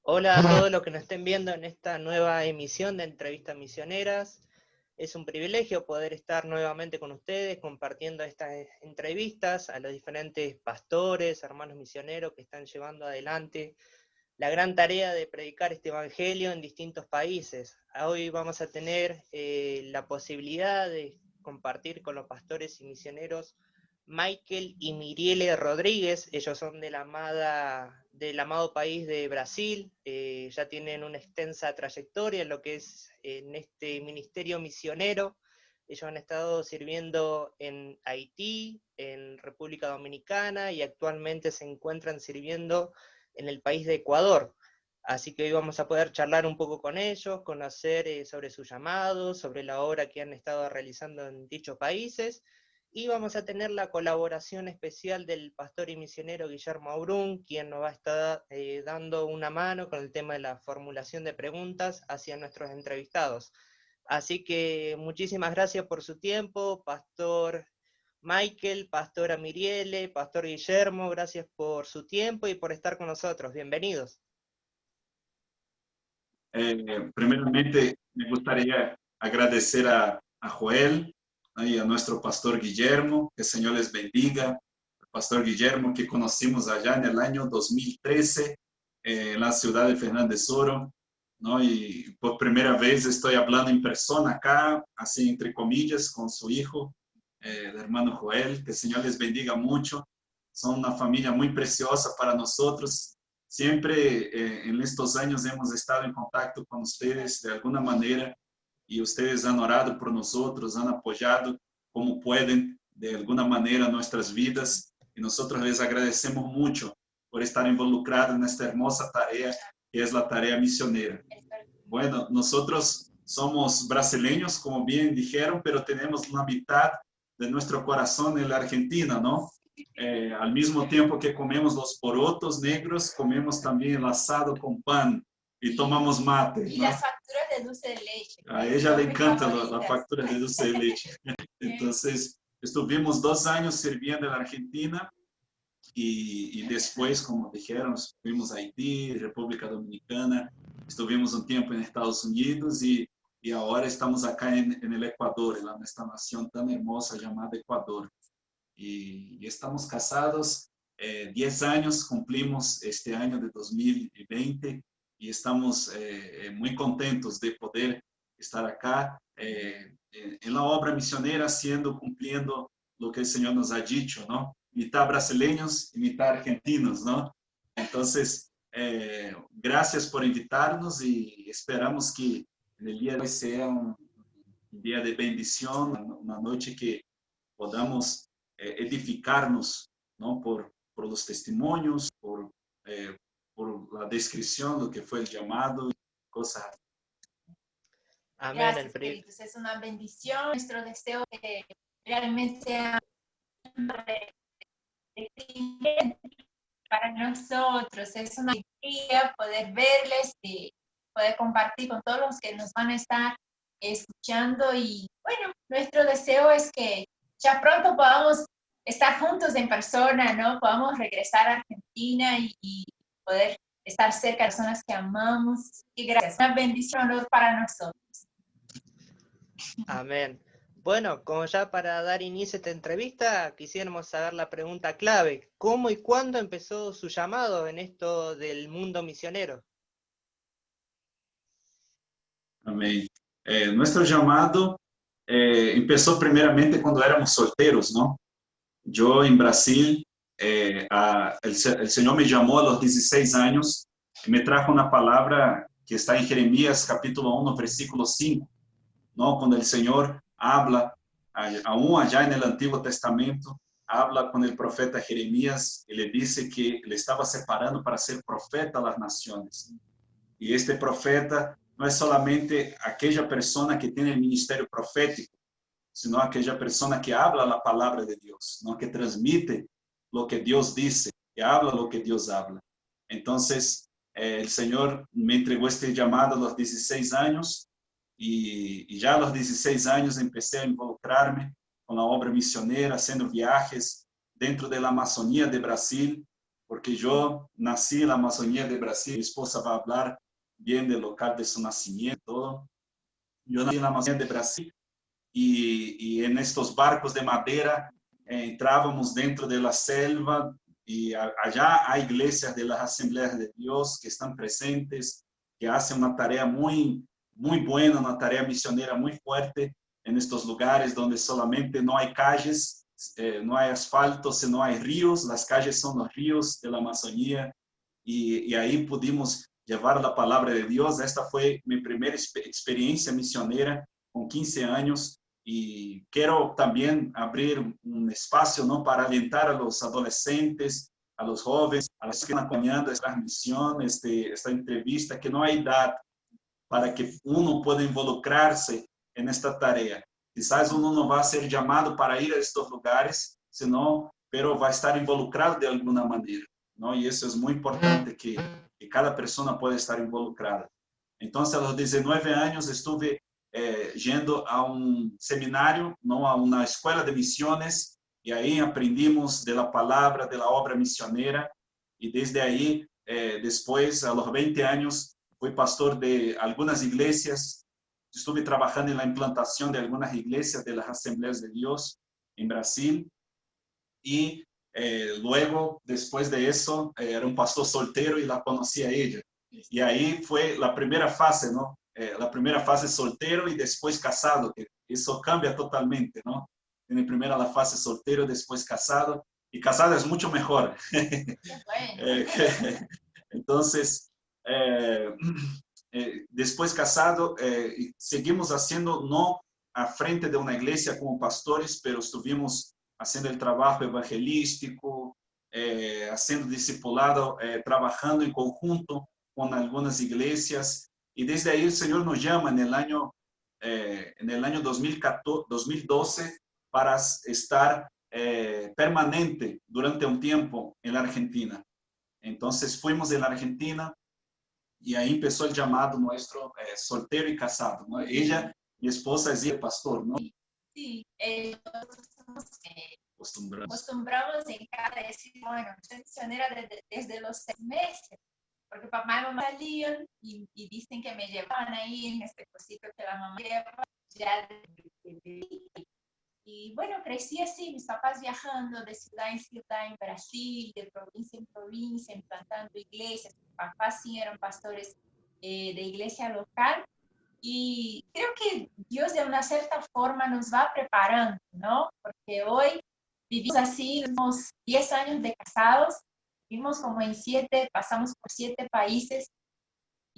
Hola a todos los que nos estén viendo en esta nueva emisión de Entrevistas Misioneras. Es un privilegio poder estar nuevamente con ustedes compartiendo estas entrevistas a los diferentes pastores, hermanos misioneros que están llevando adelante la gran tarea de predicar este evangelio en distintos países. Hoy vamos a tener la posibilidad de compartir con los pastores y misioneros Michael y Miriele Rodríguez. Ellos son del amado país de Brasil, ya tienen una extensa trayectoria en lo que es en este ministerio misionero. Ellos han estado sirviendo en Haití, en República Dominicana, y actualmente se encuentran sirviendo en el país de Ecuador. Así que hoy vamos a poder charlar un poco con ellos, conocer sobre su llamado, sobre la obra que han estado realizando en dichos países, y vamos a tener la colaboración especial del pastor y misionero Guillermo Aubrún, quien nos va a estar dando una mano con el tema de la formulación de preguntas hacia nuestros entrevistados. Así que muchísimas gracias por su tiempo, pastor Michael, pastora Miriele, pastor Guillermo, gracias por su tiempo y por estar con nosotros. Bienvenidos. Primeramente, me gustaría agradecer a Joel y a nuestro pastor Guillermo, que el Señor les bendiga. El pastor Guillermo, que conocimos allá en el año 2013, en la ciudad de Fernández Oro, ¿no? Y por primera vez estoy hablando en persona acá, así entre comillas, con su hijo, el hermano Joel. Que el Señor les bendiga mucho. Son una familia muy preciosa para nosotros. Siempre en estos años hemos estado en contacto con ustedes de alguna manera y ustedes han orado por nosotros, han apoyado como pueden de alguna manera nuestras vidas y nosotros les agradecemos mucho por estar involucrados en esta hermosa tarea que es la tarea misionera. Bueno, nosotros somos brasileños, como bien dijeron, pero tenemos una mitad de nuestro corazón en la Argentina, ¿no? Al mismo tiempo que comemos los porotos negros, comemos también el asado con pan y tomamos mate, ¿no? Y las facturas de dulce de leche. A ella le encanta la factura de dulce de leche. Entonces, estuvimos 2 años sirviendo en la Argentina y después, como dijeron, fuimos a Haití, República Dominicana, estuvimos un tiempo en Estados Unidos y ahora estamos acá en el Ecuador, en esta nación tan hermosa llamada Ecuador. Y estamos casados 10 años, cumplimos este año de 2020 y estamos muy contentos de poder estar acá en la obra misionera, cumpliendo lo que el Señor nos ha dicho, ¿no? Mitad brasileños y mitad argentinos, ¿no? Entonces, gracias por invitarnos y esperamos que el día de hoy sea un día de bendición, una noche que podamos edificarnos, ¿no? Por los testimonios, por la descripción de lo que fue el llamado, cosas. Amén. Gracias, queridos. Es una bendición. Nuestro deseo que realmente sea para nosotros. Es una alegría poder verles y poder compartir con todos los que nos van a estar escuchando. Y bueno, nuestro deseo es que ya pronto podamos estar juntos en persona, ¿no? Podamos regresar a Argentina y poder estar cerca de personas que amamos. Y gracias. Una bendición, honor para nosotros. Amén. Bueno, como ya para dar inicio a esta entrevista, quisiéramos saber la pregunta clave. ¿Cómo y cuándo empezó su llamado en esto del mundo misionero? Amén. Nuestro llamado empezó primeramente cuando éramos solteros, ¿no? Yo en Brasil, el Señor me llamó a los 16 años y me trajo una palabra que está en Jeremías capítulo 1, versículo 5, ¿no? Cuando el Señor habla, aún allá en el Antiguo Testamento, habla con el profeta Jeremías y le dice que le estaba separando para ser profeta a las naciones. Y este profeta no es solamente aquella persona que tiene el ministerio profético, sino aquella persona que habla la palabra de Dios, ¿no? Que transmite lo que Dios dice, que habla lo que Dios habla. Entonces, el Señor me entregó este llamado a los 16 años y ya a los 16 años empecé a involucrarme con la obra misionera, haciendo viajes dentro de la Amazonía de Brasil, porque yo nací en la Amazonía de Brasil. Mi esposa va a hablar bien del local de su nacimiento. Yo nací en la Amazonía de Brasil y en estos barcos de madera entrábamos dentro de la selva y allá hay iglesias de las Asambleas de Dios que están presentes, que hacen una tarea muy, muy buena, una tarea misionera muy fuerte en estos lugares donde solamente no hay calles, no hay asfalto, sino hay ríos. Las calles son los ríos de la Amazonía y ahí pudimos llevar la palabra de Dios. Esta fue mi primera experiencia misionera con 15 años y quiero también abrir un espacio, ¿no?, para alentar a los adolescentes, a los jóvenes, a los que están acompañando esta transmisión, esta entrevista, que no hay edad para que uno pueda involucrarse en esta tarea. Quizás uno no va a ser llamado para ir a estos lugares, sino, pero va a estar involucrado de alguna manera, ¿no? Y eso es muy importante, que cada persona pueda estar involucrada. Entonces, a los 19 años estuve yendo a un seminario, ¿no?, a una escuela de misiones, y ahí aprendimos de la palabra, de la obra misionera, y desde ahí, después, a los 20 años, fui pastor de algunas iglesias. Estuve trabajando en la implantación de algunas iglesias de las Asambleas de Dios en Brasil. Y luego, después de eso, era un pastor soltero y la conocí a ella. Y ahí fue la primera fase, ¿no? La primera fase soltero y después casado, que eso cambia totalmente, ¿no? Tiene primero la fase soltero, después casado. Y casado es mucho mejor. Bueno. Entonces, después casado, seguimos haciendo, no a frente de una iglesia como pastores, pero estuvimos haciendo el trabajo evangelístico, haciendo discipulado, trabajando en conjunto con algunas iglesias. Y desde ahí el Señor nos llama en el año 2012 para estar permanente durante un tiempo en la Argentina. Entonces fuimos en la Argentina y ahí empezó el llamado nuestro, soltero y casado, ¿no? Ella, mi esposa, es el pastor, ¿no? Sí, nosotros Acostumbrados. acostumbramos en cada decir, bueno, soy misionera desde los 6 meses, porque papá y mamá salían y dicen que me llevaban ahí en este cosito que la mamá lleva, ya y bueno, crecí así, mis papás viajando de ciudad en ciudad en Brasil, de provincia en provincia, implantando iglesias. Mis papás sí eran pastores de iglesia local. Y creo que Dios de una cierta forma nos va preparando, ¿no? Porque hoy vivimos así, unos 10 años de casados, vivimos como en 7, pasamos por 7 países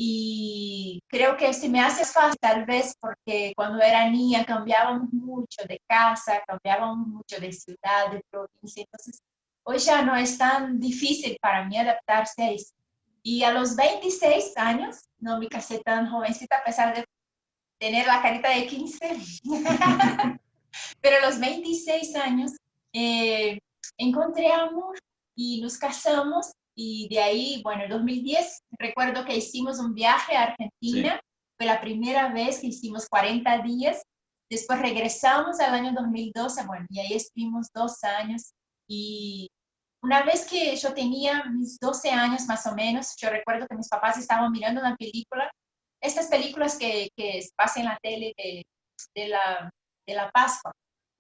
y creo que se me hace fácil tal vez porque cuando era niña cambiábamos mucho de casa, cambiábamos mucho de ciudad, de provincia, entonces hoy ya no es tan difícil para mí adaptarse a eso. Y a los 26 años, no me casé tan jovencita a pesar de tener la carita de 15, pero a los 26 años encontré amor y nos casamos y de ahí, bueno, en 2010 recuerdo que hicimos un viaje a Argentina, sí. Fue la primera vez que hicimos 40 días, después regresamos al año 2012, bueno, y ahí estuvimos 2 años y una vez que yo tenía mis 12 años más o menos, yo recuerdo que mis papás estaban mirando una película, estas películas que pasan en la tele de la Pascua,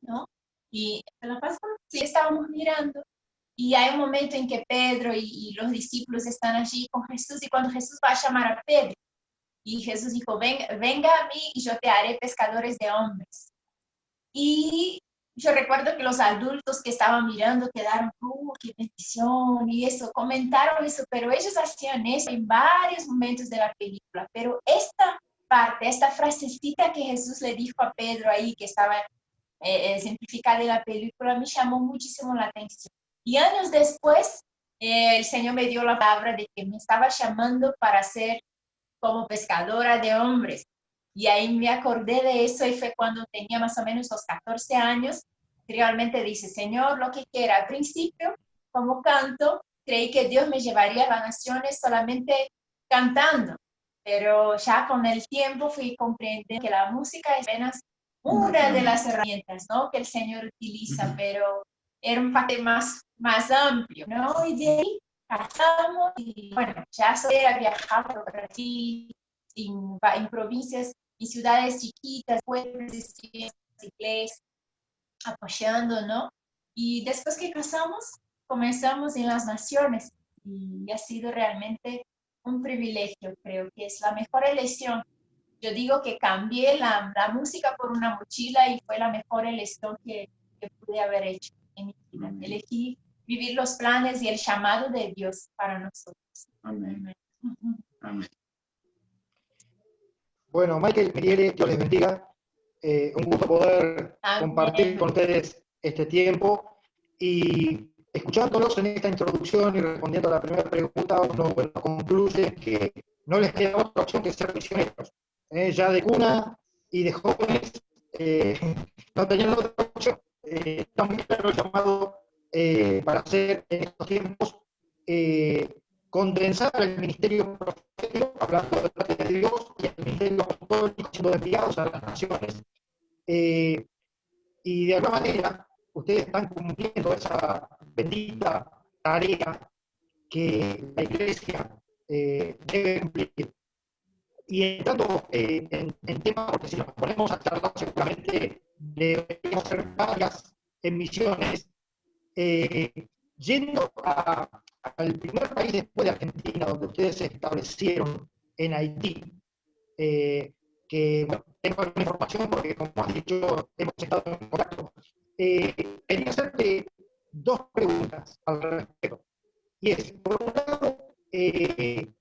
¿no? Y de la Pascua sí estábamos mirando y hay un momento en que Pedro y los discípulos están allí con Jesús y cuando Jesús va a llamar a Pedro y Jesús dijo, venga a mí y yo te haré pescadores de hombres. Y yo recuerdo que los adultos que estaban mirando quedaron, qué bendición y eso, comentaron eso, pero ellos hacían eso en varios momentos de la película. Pero esta parte, esta frasecita que Jesús le dijo a Pedro ahí, que estaba simplificada en la película, me llamó muchísimo la atención. Y años después, el Señor me dio la palabra de que me estaba llamando para ser como pescadora de hombres. Y ahí me acordé de eso y fue cuando tenía más o menos los 14 años. Realmente dice, Señor, lo que quiera. Al principio, como canto, creí que Dios me llevaría a las naciones solamente cantando. Pero ya con el tiempo fui comprendiendo que la música es apenas una de las herramientas, ¿no?, que el Señor utiliza, pero era un factor más amplio, ¿no? Y de ahí casamos y bueno, ya era viajar por Brasil, en provincias, en ciudades chiquitas, pueblos, inglés, apoyando, ¿no? Y después que casamos, comenzamos en las naciones y ha sido realmente un privilegio, creo que es la mejor elección. Yo digo que cambié la música por una mochila y fue la mejor elección que pude haber hecho en mi vida. Elegí vivir los planes y el llamado de Dios para nosotros. Amén. Amén. Bueno, Michael, Miriere, Dios les bendiga. Un gusto poder compartir con ustedes este tiempo y escuchándolos en esta introducción y respondiendo a la primera pregunta, uno concluye que no les queda otra opción que ser misioneros. Ya de cuna y de jóvenes no tenían otra opción. Está muy claro el llamado para hacer en estos tiempos condensar el ministerio profético, hablando de parte de Dios, y el ministerio apostólico siendo enviados a las naciones. Y de alguna manera, ustedes están cumpliendo esa bendita tarea que la Iglesia debe cumplir. Y entrando en tema, porque si nos ponemos a charlar, seguramente deberíamos hacer varias emisiones, yendo al primer país después de Argentina, donde ustedes se establecieron, en Haití, que bueno, tengo alguna información porque, como has dicho, hemos estado en contacto. Quería hacerte dos preguntas al respecto. Y es, por un lado,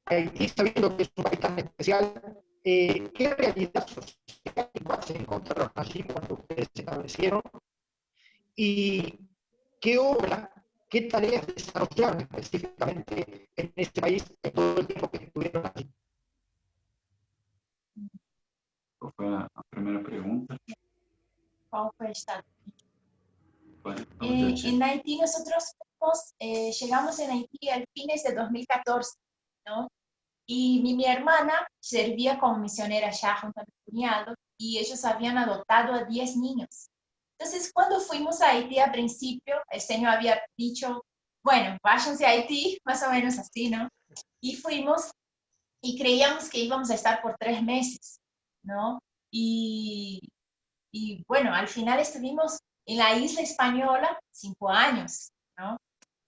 Haití, sabiendo que es un país tan especial, ¿qué realidad social se encontraron allí cuando ustedes se establecieron? ¿Y qué obra, qué tareas desarrollaron específicamente en este país en todo el tiempo que estuvieron allí? ¿Cuál fue la primera pregunta? ¿Cuál fue esta? En En Haití nosotros llegamos en Haití a fines de 2014, ¿no? Y mi hermana servía como misionera allá junto a mi cuñado y ellos habían adoptado a 10 niños. Entonces, cuando fuimos a Haití al principio, el Señor había dicho, bueno, váyanse a Haití, más o menos así, ¿no? Y fuimos y creíamos que íbamos a estar por 3 meses, ¿no? Y bueno, al final estuvimos en la isla española 5 años, ¿no?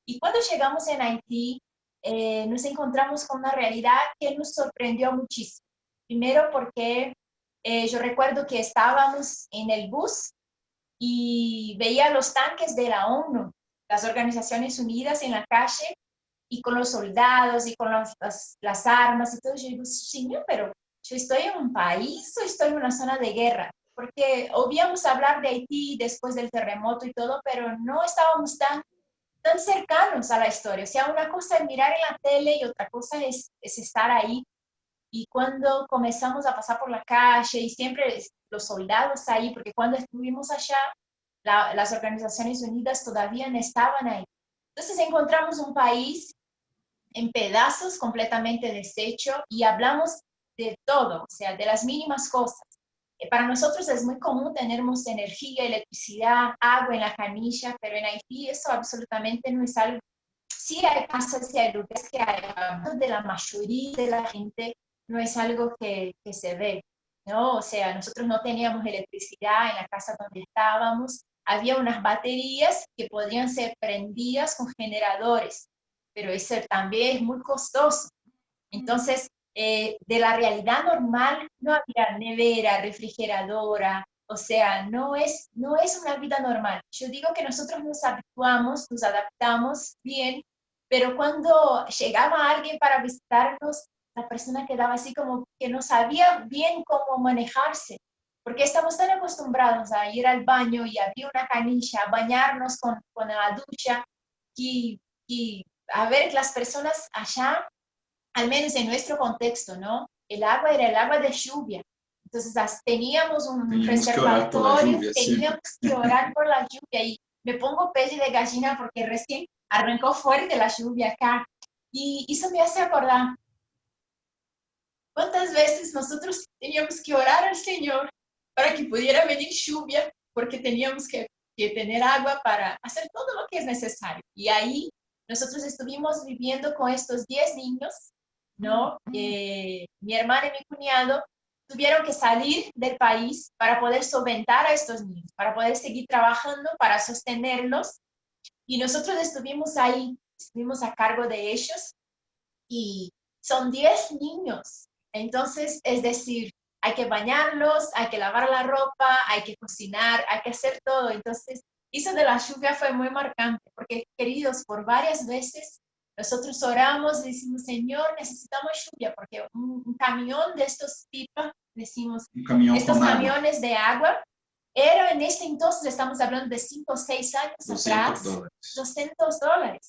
Y cuando llegamos en Haití, nos encontramos con una realidad que nos sorprendió muchísimo. Primero porque yo recuerdo que estábamos en el bus y veía los tanques de la ONU, las Organizaciones Unidas en la calle, y con los soldados y con las armas y todo. Yo digo, Señor, pero yo estoy en un país o estoy en una zona de guerra, porque obviamos hablar de Haití después del terremoto y todo, pero no estábamos tan cercanos a la historia. O sea, una cosa es mirar en la tele y otra cosa es estar ahí. Y cuando comenzamos a pasar por la calle y siempre los soldados ahí, porque cuando estuvimos allá, las Organizaciones Unidas todavía no estaban ahí. Entonces encontramos un país en pedazos, completamente deshecho, y hablamos de todo, o sea, de las mínimas cosas. Para nosotros es muy común tener energía, electricidad, agua en la canilla, pero en Haití eso absolutamente no es algo. Sí hay casas, sí hay lugares que hay, de la mayoría de la gente no es algo que se ve, ¿no? O sea, nosotros no teníamos electricidad en la casa donde estábamos, había unas baterías que podían ser prendidas con generadores, pero eso también es muy costoso. Entonces, de la realidad normal no había nevera, refrigeradora, o sea, no es una vida normal. Yo digo que nosotros nos habituamos, nos adaptamos bien, pero cuando llegaba alguien para visitarnos, la persona quedaba así como que no sabía bien cómo manejarse, porque estamos tan acostumbrados a ir al baño y abrir una canilla, bañarnos con la ducha, y a ver, las personas allá, al menos en nuestro contexto, ¿no? El agua era el agua de lluvia. Entonces teníamos un reservatorio, teníamos que orar por la lluvia, y me pongo pelle de gallina porque recién arrancó fuerte la lluvia acá. Y eso me hace acordar cuántas veces nosotros teníamos que orar al Señor para que pudiera venir lluvia, porque teníamos que tener agua para hacer todo lo que es necesario. Y ahí nosotros estuvimos viviendo con estos 10 niños, ¿no? Mi hermana y mi cuñado tuvieron que salir del país para poder solventar a estos niños, para poder seguir trabajando, para sostenerlos. Y nosotros estuvimos ahí, estuvimos a cargo de ellos. Y son 10 niños. Entonces, es decir, hay que bañarlos, hay que lavar la ropa, hay que cocinar, hay que hacer todo. Entonces, eso de la lluvia fue muy marcante, porque, queridos, por varias veces nosotros oramos y decimos, Señor, necesitamos lluvia, porque un camión de estos tipos, decimos, estos camiones de agua, era en este entonces, estamos hablando de 5 o 6 años atrás, $200.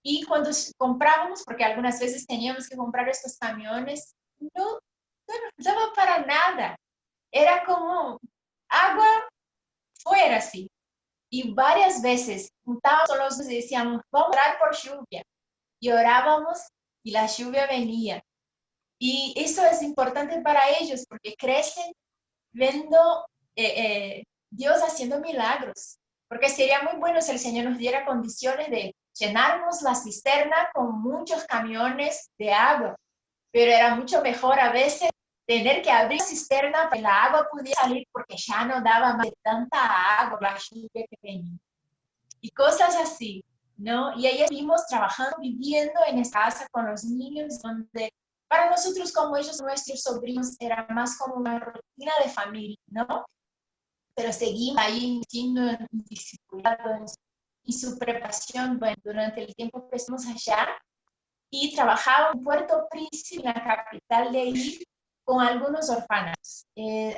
Y cuando comprábamos, porque algunas veces teníamos que comprar estos camiones, no daba para nada. Era como agua fuera así. Y varias veces juntábamos solos y decíamos, vamos a orar por lluvia. Y orábamos y la lluvia venía. Y eso es importante para ellos porque crecen viendo Dios haciendo milagros. Porque sería muy bueno si el Señor nos diera condiciones de llenarnos la cisterna con muchos camiones de agua. Pero era mucho mejor a veces tener que abrir la cisterna para que la agua pudiera salir porque ya no daba más de tanta agua, la lluvia que venía. Y cosas así, ¿no? Y ahí estuvimos trabajando, viviendo en esa casa con los niños, donde para nosotros como ellos, nuestros sobrinos, era más como una rutina de familia, ¿no? Pero seguimos ahí insistiendo en discipulado y su preparación, bueno, durante el tiempo que estuvimos allá, y trabajaba en Puerto Príncipe, la capital de ahí, con algunos orfanatos.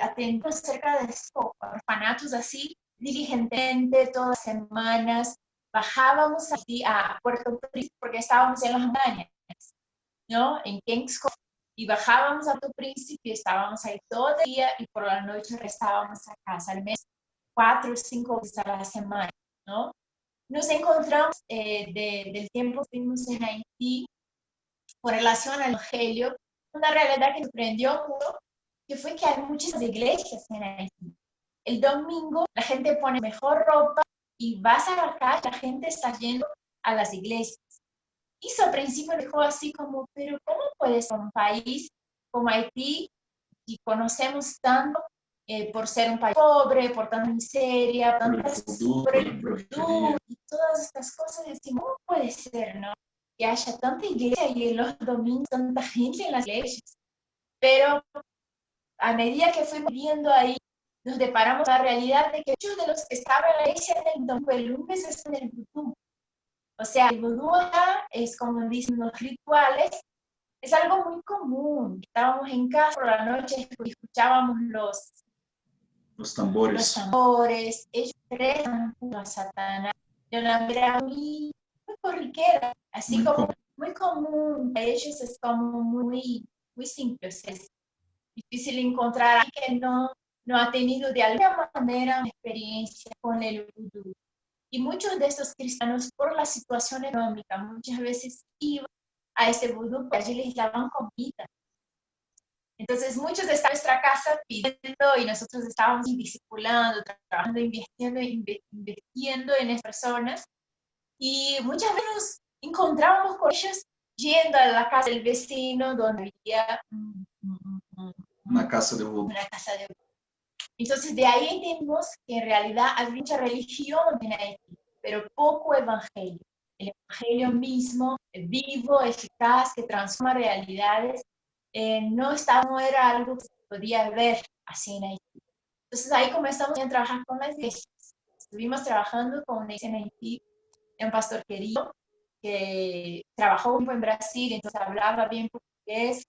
Atendimos cerca de 5 orfanatos así, diligentemente, todas las semanas. Bajábamos aquí a Puerto Príncipe porque estábamos en las montañas, ¿no? En Kings Cove. Y bajábamos a Puerto Príncipe y estábamos ahí todo el día y por la noche regresábamos a casa al mes, 4 o 5 veces a la semana, ¿no? Nos encontramos del tiempo que estuvimos en Haití con relación al Evangelio, una realidad que me sorprendió mucho, que fue que hay muchas iglesias en Haití. El domingo la gente pone mejor ropa y vas a la calle, la gente está yendo a las iglesias. Y eso al principio dejó así como, pero ¿cómo puede ser un país como Haití y conocemos tanto por ser un país pobre, por tanta miseria, por el vudú y todas estas cosas? Decimos, ¿cómo puede ser, no? Que haya tanta iglesia y en los domingos tanta gente en las iglesias. Pero a medida que fuimos viendo ahí, nos deparamos con la realidad de que muchos de los que estaban en la iglesia en el domingo, el lunes, están en el vudú. O sea, el vudú es, como dicen los rituales, es algo muy común. Estábamos en casa por la noche y escuchábamos los tambores. Ellos rezan a Satanás de una manera muy corriquera, así muy como muy común. Para ellos es como muy simple. Es difícil encontrar a alguien que no ha tenido de alguna manera una experiencia con el vudú. Y muchos de estos cristianos, por la situación económica, muchas veces iban a ese vudú porque allí les daban comida. Entonces muchos estaban en nuestra casa pidiendo y nosotros estábamos discipulando, trabajando, invirtiendo en esas personas. Y muchas veces nos encontrábamos con ellos yendo a la casa del vecino donde había una casa de vudú. Entonces de ahí entendimos que en realidad hay mucha religión en Haití, pero poco evangelio. El evangelio mismo, vivo, eficaz, que transforma realidades, no era algo que se podía ver así en Haití. Entonces ahí comenzamos a trabajar con las iglesias. Estuvimos trabajando con una iglesia en Haití, un pastor querido que trabajó un tiempo en Brasil, entonces hablaba bien portugués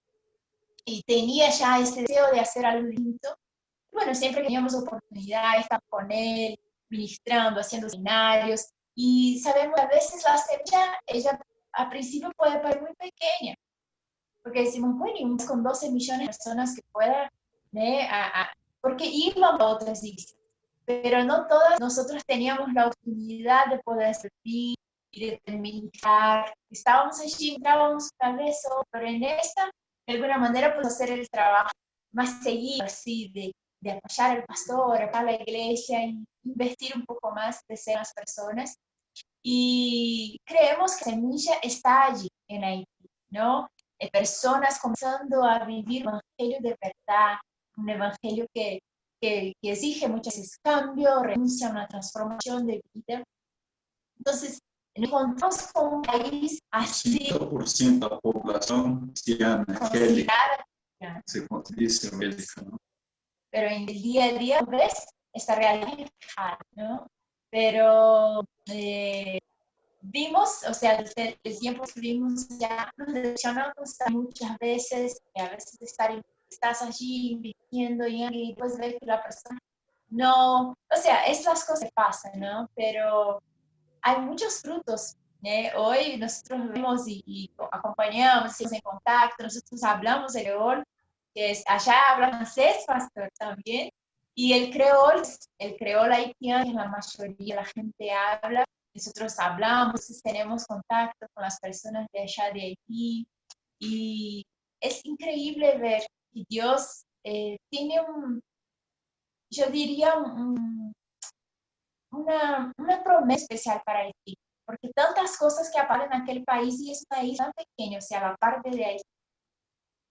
y tenía ya ese deseo de hacer algo lindo. Bueno, siempre que teníamos oportunidad, estar con él, ministrando, haciendo seminarios. Y sabemos que a veces la semilla, ella a principio puede parecer muy pequeña. Porque decimos, bueno, y con 12 millones de personas que puedan, porque íbamos a otras iglesias. Pero no todas nosotros teníamos la oportunidad de poder servir y de ministrar. Estábamos allí, entrábamos tal vez, pero en esta, de alguna manera, pues hacer el trabajo más seguido, así, de apoyar al pastor, a la iglesia, y investir un poco más de ser las personas. Y creemos que la semilla está allí en Haití, ¿no? Personas comenzando a vivir un evangelio de verdad, un evangelio que exige muchas veces cambio, renuncia a una transformación de vida. Entonces, nos encontramos con un país así. 5% da población cristiana evangélica, se dice evangélica, ¿no? Pero en el día a día ves esta realidad, ¿no? Pero vimos, o sea, desde el tiempo que vimos ya nos decepcionamos muchas veces, y a veces estás allí invirtiendo y después ves que la persona no, o sea, es las cosas que pasan, ¿no? Pero hay muchos frutos. Hoy nosotros vemos y acompañamos, estamos en contacto, nosotros hablamos de creol, que es, allá habla francés, pastor, también, y el creol haitiano, que la mayoría de la gente habla, nosotros hablamos, tenemos contacto con las personas de allá de Haití, y es increíble ver que Dios tiene yo diría, una promesa especial para Haití, porque tantas cosas que aparecen en aquel país y es un país tan pequeño, o sea, la parte de Haití,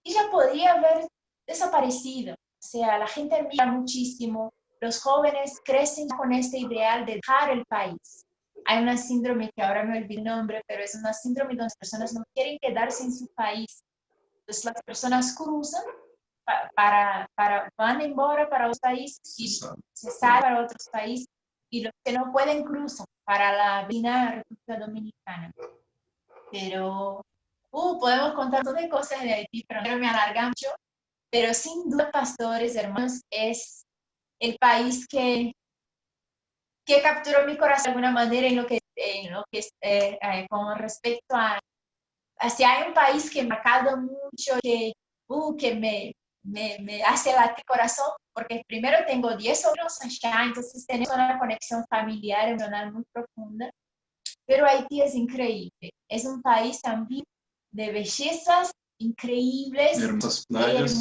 y ya podría haber desaparecido, o sea, la gente mira muchísimo, los jóvenes crecen con este ideal de dejar el país. Hay una síndrome que ahora me olvidé el nombre, pero es una síndrome donde las personas no quieren quedarse en su país. Entonces las personas cruzan van embora para otros países y se salen para otros países y los que no pueden cruzar para la vecina República Dominicana. Pero podemos contar todas las cosas de Haití, pero no me alarga mucho. Pero sin duda, pastores, hermanos, es el país que capturó mi corazón de alguna manera en lo que con respecto a si hay un país que me ha marcado mucho, que me hace latir corazón, porque primero tengo 10 sobrinos allá, entonces tenemos una conexión familiar, emocional muy profunda, pero Haití es increíble, es un país también de bellezas increíbles, hermosas playas,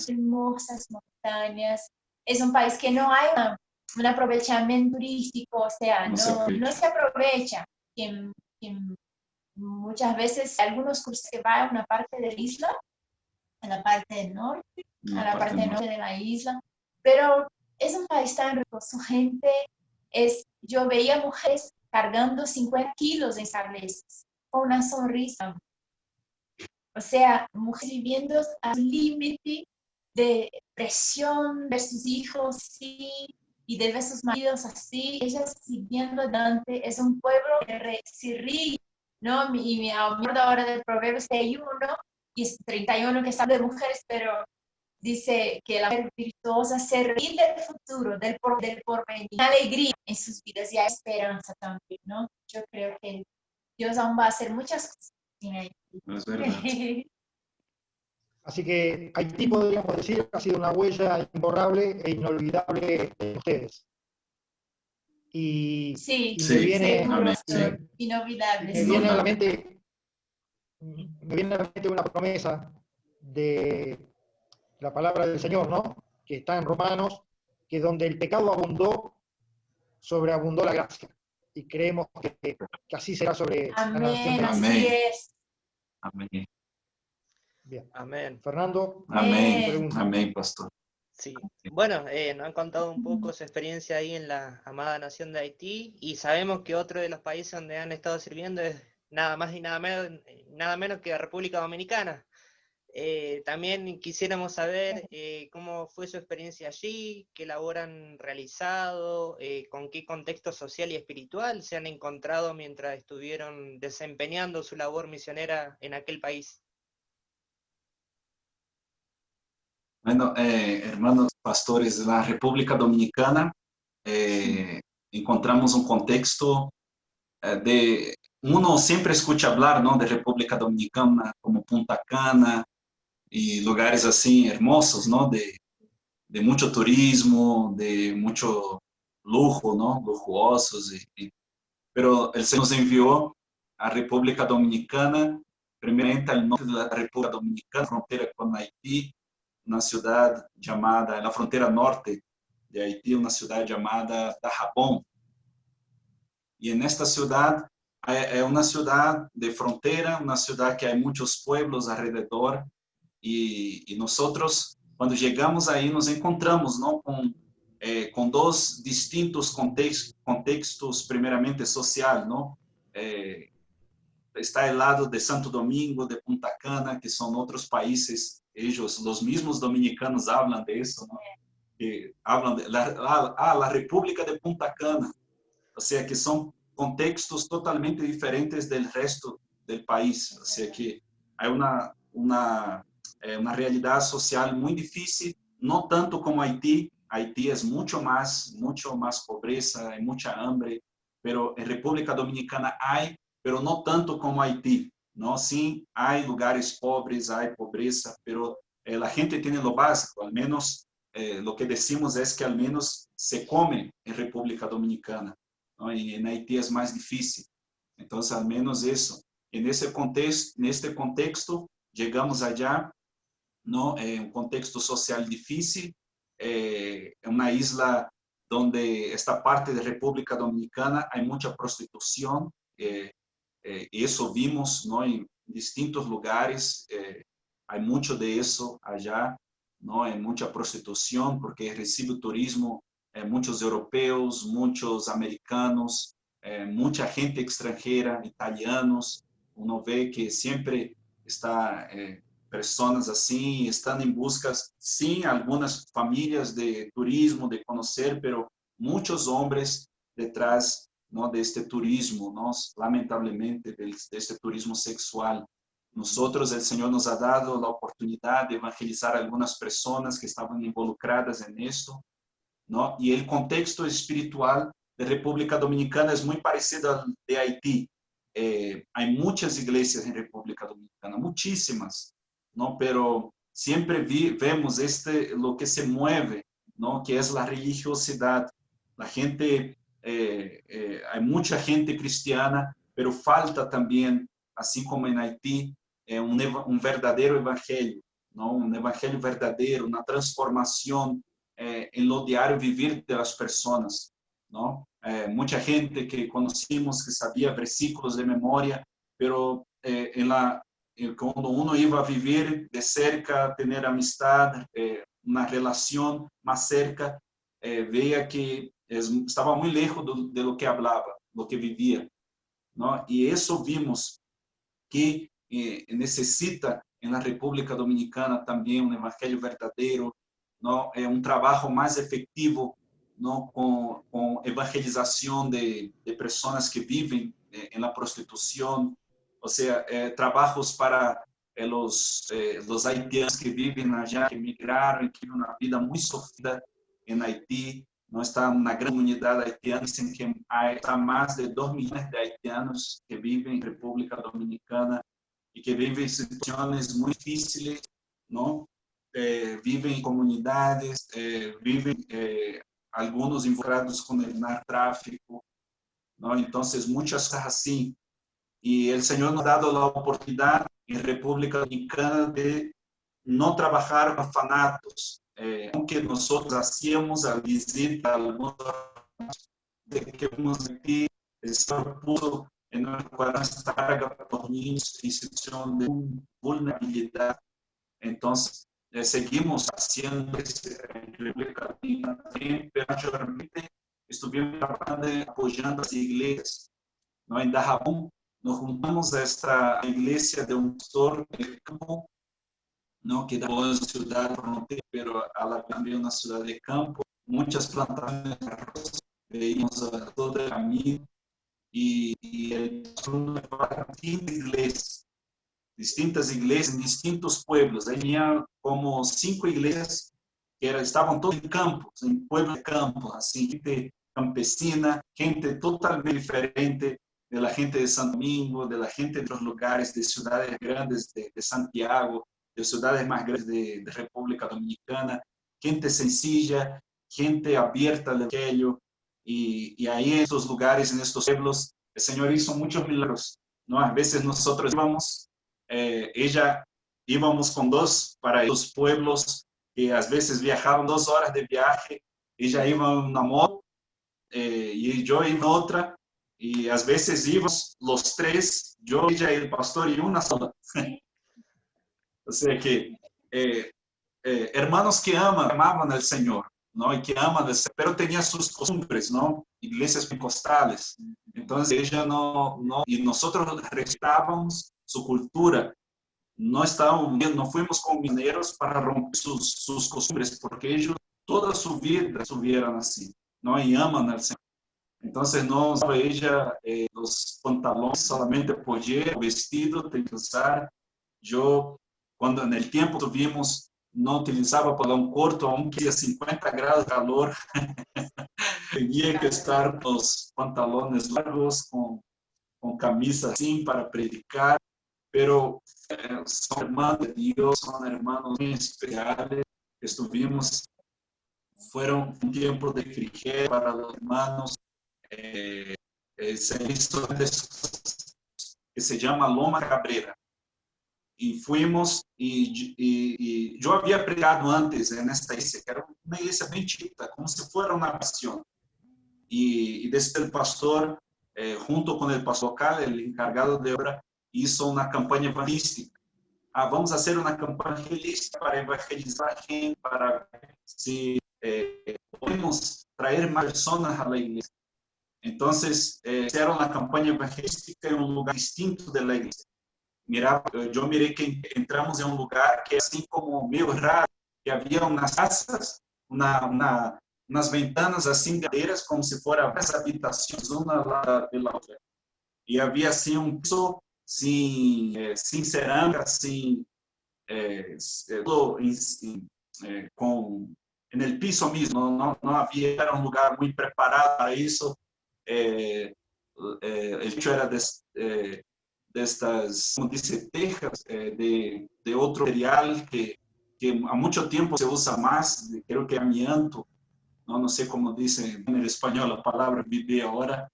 hermosas montañas, es un país que no hay un aprovechamiento turístico, o sea, no se aprovecha, que muchas veces algunos cursos que van a una parte de la isla, a la parte del norte, a la parte norte de la isla, pero es un país tan rico, su gente yo veía mujeres cargando 50 kilos en sables, con una sonrisa, o sea, mujeres viviendo al límite de presión de sus hijos, sí, y de ver sus maridos así, ellas sirviendo adelante, es un pueblo que se ríe, ¿no? Y me acuerdo ahora del Proverbios 31 y 31 que habla de mujeres, pero dice que la mujer virtuosa se ríe del futuro, del porvenir, alegría en sus vidas y hay esperanza también, ¿no? Yo creo que Dios aún va a hacer muchas cosas en Haití. Es verdad. Así que Haití, podríamos decir, ha sido una huella imborrable e inolvidable de ustedes. Y me viene, inolvidable. Me viene a la mente una promesa de la palabra del Señor, ¿no? Que está en Romanos, que donde el pecado abundó, sobreabundó la gracia. Y creemos que así será sobre la nación de Así es. Amén. Bien. Amén. Fernando. Amén. Amén, pastor. Sí. Bueno, nos han contado un poco su experiencia ahí en la amada nación de Haití y sabemos que otro de los países donde han estado sirviendo es nada más y nada menos que la República Dominicana. También quisiéramos saber cómo fue su experiencia allí, qué labor han realizado, con qué contexto social y espiritual se han encontrado mientras estuvieron desempeñando su labor misionera en aquel país. Bueno, hermanos pastores, de la República Dominicana encontramos un contexto uno siempre escucha hablar, ¿no?, de República Dominicana como Punta Cana y lugares así hermosos, ¿no?, de mucho turismo, de mucho lujo, ¿no?, lujosos. Pero el Señor nos envió a República Dominicana, primeramente al norte de la República Dominicana, frontera con Haití, una ciudad llamada, en la frontera norte de Haití, una ciudad llamada Dajabón. Y en esta ciudad es una ciudad de frontera, una ciudad que hay muchos pueblos alrededor. Y nosotros, cuando llegamos ahí, nos encontramos, ¿no? Con dos distintos contextos, primeramente social, ¿no? Está el lado de Santo Domingo, de Punta Cana, que son otros países, ellos, los mismos dominicanos hablan de eso, ¿no? Que hablan de la República de Punta Cana, o sea que son contextos totalmente diferentes del resto del país, o sea que hay una realidad social muy difícil, no tanto como Haití. Haití es mucho más pobreza, hay mucha hambre, pero en República Dominicana hay, pero no tanto como Haití, ¿no? Sí, hay lugares pobres, hay pobreza, pero la gente tiene lo básico, al menos lo que decimos es que al menos se come en República Dominicana, ¿no? Y en Haití es más difícil. Entonces, al menos eso. En este contexto, llegamos allá, ¿no? Un contexto social difícil, una isla donde esta parte de República Dominicana hay mucha prostitución, eso vimos, ¿no? En distintos lugares, hay mucho de eso allá, ¿no? Hay mucha prostitución porque recibe turismo, muchos europeos, muchos americanos, mucha gente extranjera, italianos. Uno ve que siempre está personas assim, estão em busca, sim, algumas famílias de turismo, de conhecer, pero muitos homens detrás, ¿no? De este turismo, ¿no? Lamentablemente, de este turismo sexual. Nosotros, el Señor nos ha dado la oportunidad de evangelizar a algunas personas que estaban involucradas en esto, ¿no? Y el contexto espiritual de República Dominicana es muy parecido al de Haití. Hay muchas iglesias en República Dominicana, muchísimas, ¿no? Pero siempre vemos lo que se mueve, ¿no? Que es la religiosidad. La gente, hay mucha gente cristiana, pero falta también, así como en Haití, un verdadero evangelio, ¿no? Un evangelio verdadero, una transformación en lo diario vivir de las personas, ¿no? Mucha gente que conocimos que sabía versículos de memoria, pero cuando uno iba a vivir de cerca, tener amistad, una relación más cerca, veía que estaba muy lejos de lo que hablaba, lo que vivía, ¿no? Y eso vimos que necesita en la República Dominicana también un evangelio verdadero, ¿no? Un trabajo más efectivo, ¿no? Con evangelización de personas que viven en la prostitución, o sea, trabajos para los haitianos que viven allá, que migraron, que viven una vida muy sofrida en Haití. No está una gran comunidad haitiana, dicen que hay más de 2 millones de haitianos que viven en República Dominicana y que viven situaciones muy difíciles, ¿no? Viven en comunidades, viven algunos involucrados con el narcotráfico, ¿no? Entonces, muchas cosas así. Y el Señor nos ha dado la oportunidad en República Dominicana de no trabajar con orfanatos, aunque nosotros hacíamos la visita a algunos de que hemos aquí, el Señor puso en nuestro corazón esta carga por niños en situación de vulnerabilidad. Entonces, seguimos haciendo en República Dominicana también, pero mayormente estuvimos trabajando apoyando las iglesias, ¿no? En Dajabón nos juntamos a esta iglesia de un pastor del campo, ¿no? Que da una ciudad frontera, pero también una ciudad de campo, muchas plantaciones de arroz, veíamos a todo el camino y el pastor distintas iglesias en distintos pueblos. Tenía como 5 iglesias que estaban todos en campos, en pueblos de campo, así, gente campesina, gente totalmente diferente de la gente de Santo Domingo, de la gente de otros lugares, de ciudades grandes de Santiago, de ciudades más grandes de República Dominicana, gente sencilla, gente abierta al evangelio, y ahí en estos lugares, en estos pueblos, el Señor hizo muchos milagros, ¿no? A veces nosotros íbamos con 2 para esos pueblos que a veces viajaban 2 horas de viaje, ella iba en una moto y yo en otra, Y a veces íbamos los tres, yo, ella y el pastor, en una sola. O sea que hermanos que amaban al Señor, ¿no? Y que aman al Señor, pero tenían sus costumbres, ¿no? Iglesias pentecostales. Entonces ella no, y nosotros respetábamos su cultura. No estábamos, no fuimos como mineros para romper sus costumbres, porque ellos toda su vida estuvieron así, ¿no? Y aman al Señor. Entonces no usaba ella los pantalones solamente pollera, vestido, tenía que usar. Yo, cuando en el tiempo tuvimos, no utilizaba pantalón corto, aunque a 50 grados de calor, tenía que estar con los pantalones largos, con camisa así para predicar, pero son hermanos de Dios, son hermanos muy especiales. Estuvimos, fueron un tiempo de refrigerio para los hermanos. Se hizo que se llama Loma Cabrera. Y fuimos, y yo había predicado antes en esta iglesia, que era una iglesia bien chiquita, como si fuera una nación. Y desde el pastor, junto con el pastor local, el encargado de obra, hizo una campaña evangelística. Vamos a hacer una campaña evangelística para evangelizar a gente, para si podemos traer más personas a la iglesia. Entonces, hicieron una campaña evangelística en un lugar distinto de la iglesia. Mira, yo miré que entramos en un lugar que así como medio raro, que había unas casas, unas ventanas así grandes, como si fueran varias habitaciones una al lado de la otra. Y había así un piso sin cerámica, todo en el piso mismo, no había, era un lugar muy preparado para eso. El techo era de estas, como dice, tejas de otro material que a mucho tiempo se usa más, creo que amianto, no sé cómo dice en el español la palabra, viví ahora.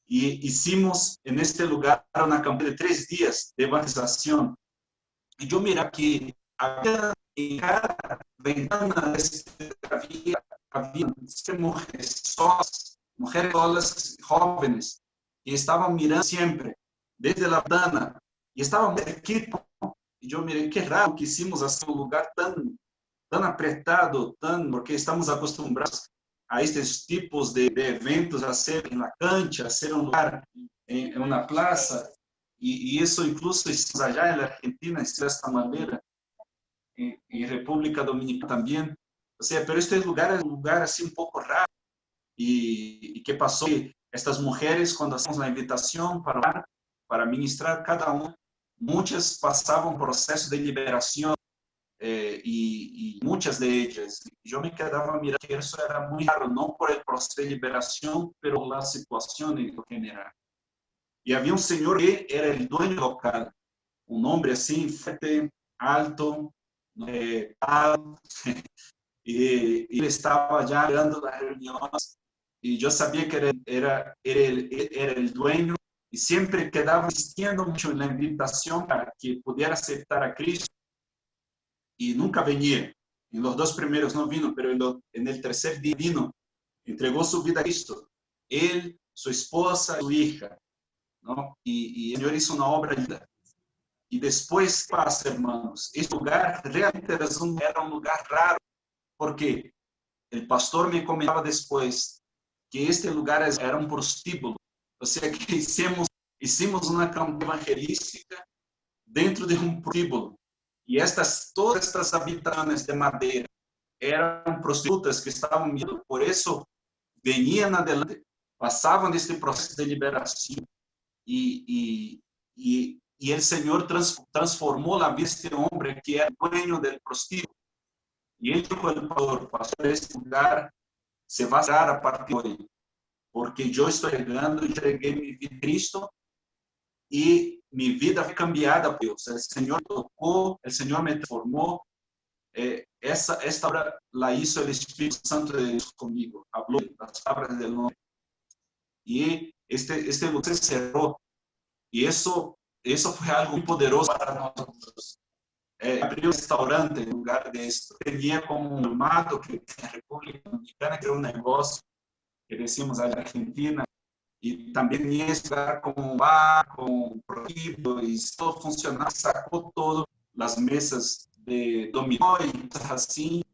Y hicimos en este lugar una campaña de 3 días de evangelización. Y yo mira que había en cada ventana había mujeres solas, jóvenes, y estaban mirando siempre desde la ventana, y estaban de equipo. Y yo miré, qué raro que hicimos así un lugar tan apretado, porque estamos acostumbrados a estos tipos de eventos, a ser en la cancha, a ser un lugar en una plaza, y eso incluso allá en la Argentina, de esta manera, en República Dominicana también. O sea, pero este lugar es un lugar así un poco raro. ¿Y qué pasó? Estas mujeres, cuando hacemos la invitación para ministrar cada una, muchas pasaban un proceso de liberación, y muchas de ellas. Yo me quedaba mirando que eso era muy raro, no por el proceso de liberación, pero la situación en general. Y había un señor que era el dueño local, un hombre así, fuerte, alto, y él estaba ya dando las reuniones, y yo sabía que era el dueño, y siempre quedaba insistiendo mucho en la invitación para que pudiera aceptar a Cristo, y nunca venía. En los 2 primeros no vino, pero en el tercer día vino, entregó su vida a Cristo. Él, su esposa, su hija, ¿no? Y el Señor hizo una obra linda. Y después pasa, hermanos, este lugar realmente era un lugar raro, porque el pastor me comentaba después que este lugar era un prostíbulo. O sea que hicimos una campaña evangelística dentro de un prostíbulo. Y todas estas habitaciones de madera eran prostitutas que estaban viendo, por eso venían adelante, pasaban de este proceso de liberación, y el Señor transformó la vida de este hombre que era dueño del prostíbulo. Y él dijo al pastor, este lugar se va a cerrar a partir de hoy, porque yo estoy llegando y entregué mi vida a Cristo, y mi vida fue cambiada por Dios. El Señor tocó, el Señor me transformó. Esta obra la hizo el Espíritu Santo de Dios conmigo, habló las palabras del nombre. Y este lugar se cerró. Y eso fue algo muy poderoso para nosotros. Abrió un restaurante en lugar de esto. Tenía como un formato que en la República Dominicana, que era un negocio que decimos allá en Argentina, y también ni es lugar como bar, con prohibido, y todo funcionaba, sacó todo, las mesas de dominó y cosas así,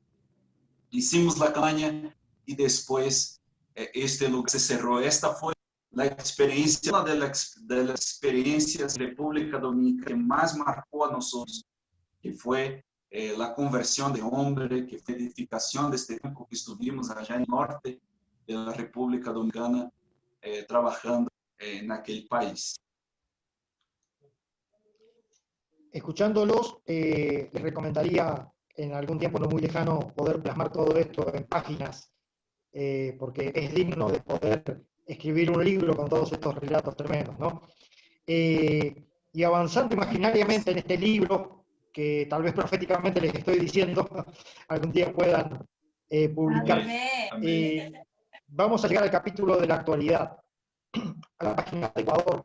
hicimos la campaña y después este lugar se cerró. Esta fue la experiencia, una de las experiencias de República Dominicana que más marcó a nosotros, que fue la conversión de hombre, que fue edificación de este tiempo que estuvimos allá en el norte de la República Dominicana, trabajando en aquel país. Escuchándolos, les recomendaría en algún tiempo no muy lejano poder plasmar todo esto en páginas, porque es digno de poder escribir un libro con todos estos relatos tremendos, ¿no? Y avanzando imaginariamente en este libro, que tal vez proféticamente les estoy diciendo, algún día puedan publicar. Vamos a llegar al capítulo de la actualidad, a la página de Ecuador.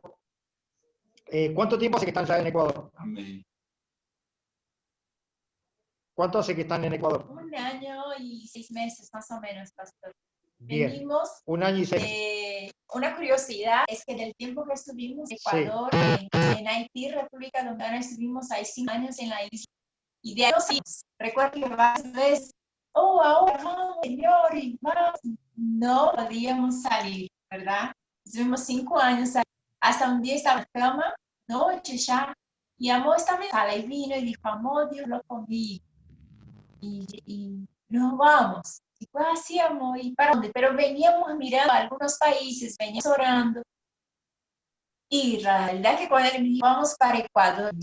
¿Cuánto tiempo hace que están ya en Ecuador? Amén. ¿Cuánto hace que están en Ecuador? 1 año y 6 meses, más o menos, pastor. Bien, Venimos, 1 año y 6 meses. una curiosidad es que en el tiempo que estuvimos en Ecuador, Sí. en Haití, República Dominicana, estuvimos ahí 5 años en la isla. Y de ahí nos fuimos. Recuerdo que varias veces, ahora vamos, señor, y vamos. No podíamos salir, ¿verdad? Estuvimos 5 años ahí. Hasta un día estaba en la cama, noche ya, y amor estaba en la sala y vino y dijo, amor, Dios lo conmigo. Y nos vamos. Y pues así, amor, ¿y para dónde? Pero veníamos mirando a algunos países, veníamos orando. Y la realidad que cuando vamos para Ecuador,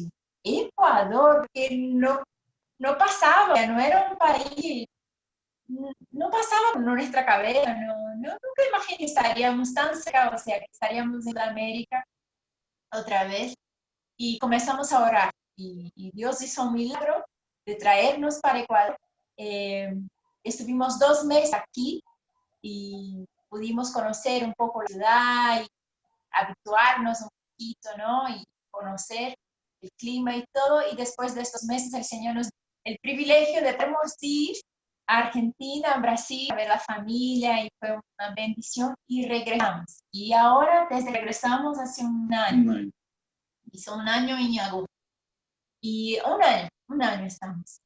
que no pasaba, no era un país, no pasaba por nuestra cabeza, nunca imaginé que estaríamos tan cerca, o sea, que estaríamos en América otra vez. Y comenzamos a orar. Y Dios hizo un milagro de traernos para Ecuador. Estuvimos 2 meses aquí y pudimos conocer un poco la ciudad y habituarnos un poquito, ¿no? Y conocer el clima y todo. Y después de estos meses el Señor nos dio el privilegio de podernos ir a Argentina, a Brasil, a ver la familia, y fue una bendición. Y regresamos. Y ahora, desde que regresamos hace 1 año, hizo 1 año y agosto. Y 1 año estamos.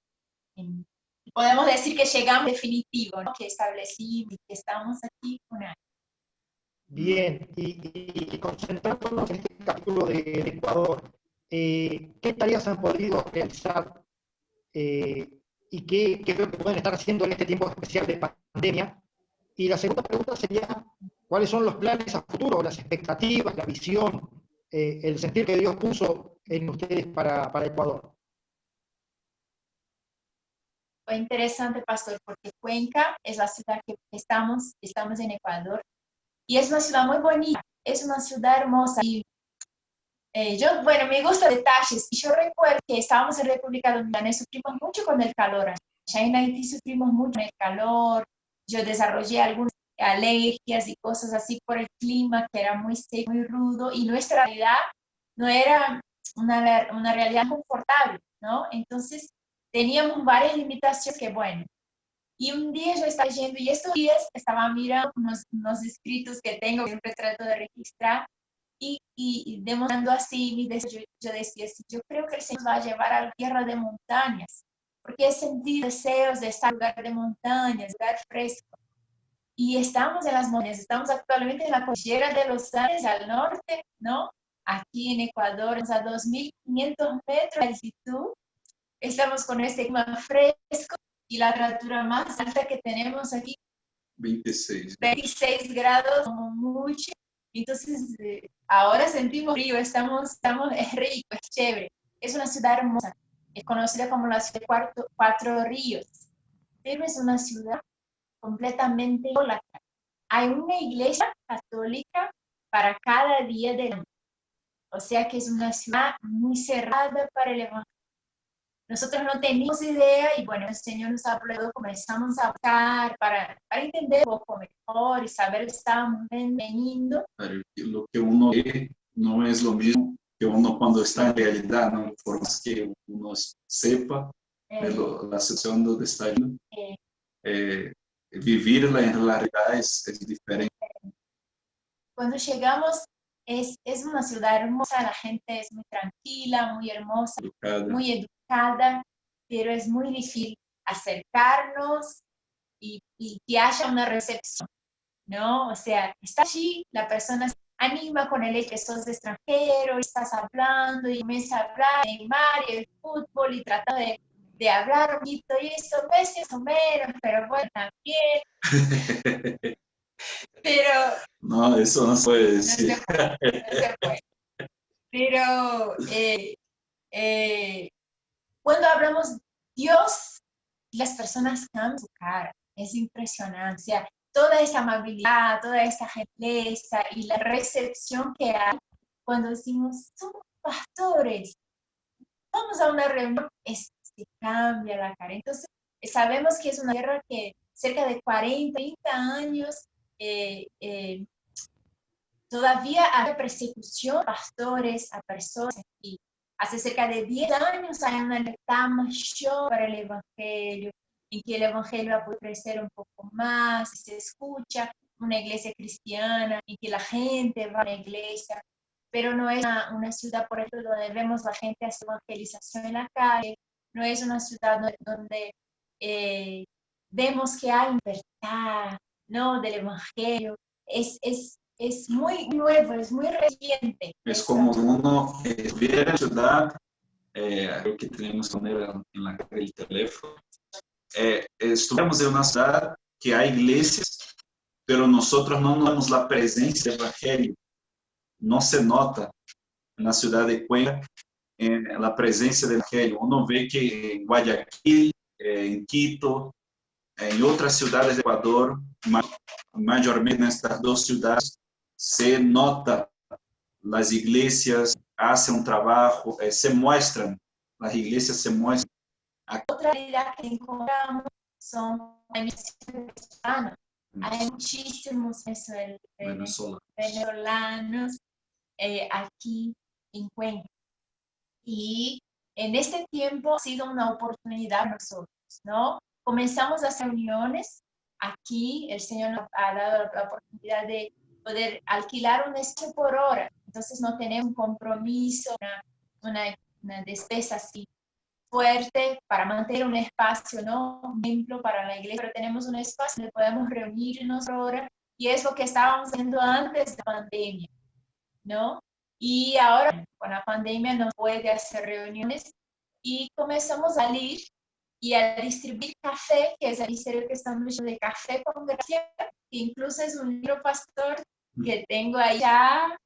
Podemos decir que llegamos definitivo, ¿no? Que establecimos y que estamos aquí 1 año. Bien, y concentrándonos en este capítulo de Ecuador, ¿qué tareas han podido realizar y qué es lo que pueden estar haciendo en este tiempo especial de pandemia? Y la segunda pregunta sería, ¿cuáles son los planes a futuro, las expectativas, la visión, el sentir que Dios puso en ustedes para Ecuador? Fue interesante, pastor, porque Cuenca es la ciudad que estamos en Ecuador, y es una ciudad muy bonita, es una ciudad hermosa. Y me gustan detalles. Y yo recuerdo que estábamos en República Dominicana y sufrimos mucho con el calor. Ya en Haití sufrimos mucho con el calor. Yo desarrollé algunas alergias y cosas así por el clima, que era muy seco, muy rudo, y nuestra realidad no era una realidad confortable, ¿no? Entonces, teníamos varias limitaciones que, bueno. Y un día yo estaba leyendo, y estos días estaba mirando unos escritos que tengo, que siempre trato de registrar, y demostrando así mi deseo. Yo decía, sí, yo creo que el Señor va a llevar a la tierra de montañas, porque he sentido deseos de estar en lugar de montañas, lugar fresco. Y estamos en las montañas, estamos actualmente en la cordillera de los Andes al norte, ¿no? Aquí en Ecuador, a 2.500 metros de altitud, estamos con este clima fresco y la temperatura más alta que tenemos aquí, 26 grados como mucho. Entonces, ahora sentimos frío, es rico, es chévere. Es una ciudad hermosa, es conocida como la ciudad de Cuatro Ríos, pero es una ciudad completamente idólatra. Hay una iglesia católica para cada día del año. O sea que es una ciudad muy cerrada para el evangelio. Nosotros no teníamos idea, y bueno, el Señor nos habló, comenzamos a buscar para entender un poco mejor y saber que estábamos veniendo. Lo que uno ve no es lo mismo que uno cuando está en realidad, ¿no? Por más que uno sepa la situación donde está yendo, vivirla en realidad es diferente. cuando llegamos es una ciudad hermosa, la gente es muy tranquila, muy hermosa, muy educada, pero es muy difícil acercarnos y que haya una recepción, ¿no? O sea, está allí, la persona se anima con el hecho que sos de extranjero, y estás hablando y comienza a hablar de Neymar y el fútbol y trata de hablar un poquito y eso, Messi es o menos, pero bueno, también. Pero No, eso no se puede no decir. se puede, no se puede. Pero cuando hablamos Dios, las personas cambian su cara. Es impresionante. O sea, toda esa amabilidad, toda esa gentileza y la recepción que hay cuando decimos, somos pastores, vamos a una reunión, se cambia la cara. Entonces, sabemos que es una guerra que cerca de 40, 30 años todavía hay persecución a pastores, a personas aquí. Hace cerca de 10 años hay una alerta mayor para el Evangelio, en que el Evangelio va a poder crecer un poco más, y se escucha una iglesia cristiana, y que la gente va a la iglesia, pero no es una ciudad, por ejemplo, donde vemos la gente hacer evangelización en la calle, no es una ciudad donde vemos que hay libertad, ¿no? Del Evangelio. Es muy nuevo, es muy reciente. Es como uno estuviera en ciudad, creo que tenemos que poner en la cara el teléfono. Estuviéramos en una ciudad que hay iglesias, pero nosotros no notamos la presencia del Evangelio. No se nota en la ciudad de Cuenca la presencia del Evangelio. Uno ve que en Guayaquil, en Quito, en otras ciudades de Ecuador, mayormente en estas dos ciudades, se nota las iglesias hacen un trabajo, se muestran, las iglesias se muestran. Otra realidad que encontramos son las misiones venezolanas. Hay muchísimos venezolanos aquí en Cuenca. Y en este tiempo ha sido una oportunidad para nosotros, ¿no? Comenzamos las reuniones. Aquí el Señor nos ha dado la oportunidad de poder alquilar un espacio por hora. Entonces no tenemos un compromiso, una despesa así fuerte para mantener un espacio, ¿no? Un templo para la iglesia, pero tenemos un espacio donde podemos reunirnos por hora y es lo que estábamos haciendo antes de la pandemia, ¿no? Y ahora con la pandemia no puede hacer reuniones y comenzamos a salir y a distribuir café, que es el ministerio que estamos haciendo de Café con Gracia, que incluso es un libro pastor que tengo allá,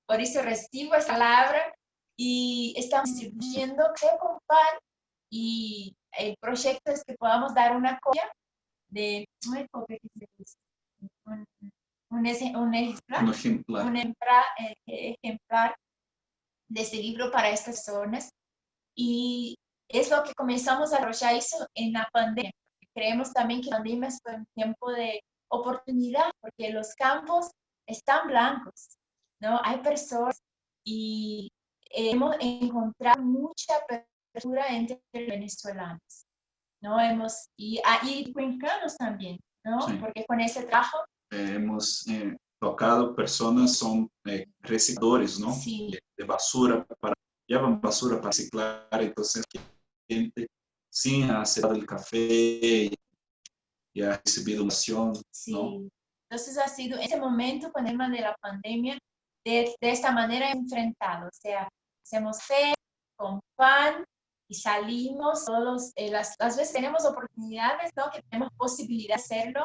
por eso recibo esa palabra, y estamos distribuyendo café con pan, y el proyecto es que podamos dar una copia de, no es copia, un ejemplar de este libro para estas zonas, y es lo que comenzamos a desarrollar eso en la pandemia. Creemos también que la pandemia fue un tiempo de oportunidad, porque los campos están blancos, ¿no? Hay personas y hemos encontrado mucha apertura entre venezolanos, ¿no? Y cuencanos también, ¿no? Sí. Porque con ese trabajo hemos tocado personas, son recicladores, ¿no? sí. De basura, llevan basura para reciclar, entonces gente sí ha aceptado el café y ha recibido oración, sí. ¿no? Entonces ha sido ese momento con el tema de la pandemia, de esta manera enfrentado, o sea, hacemos fe con pan y salimos todos, las veces tenemos oportunidades, ¿no? Que tenemos posibilidad de hacerlo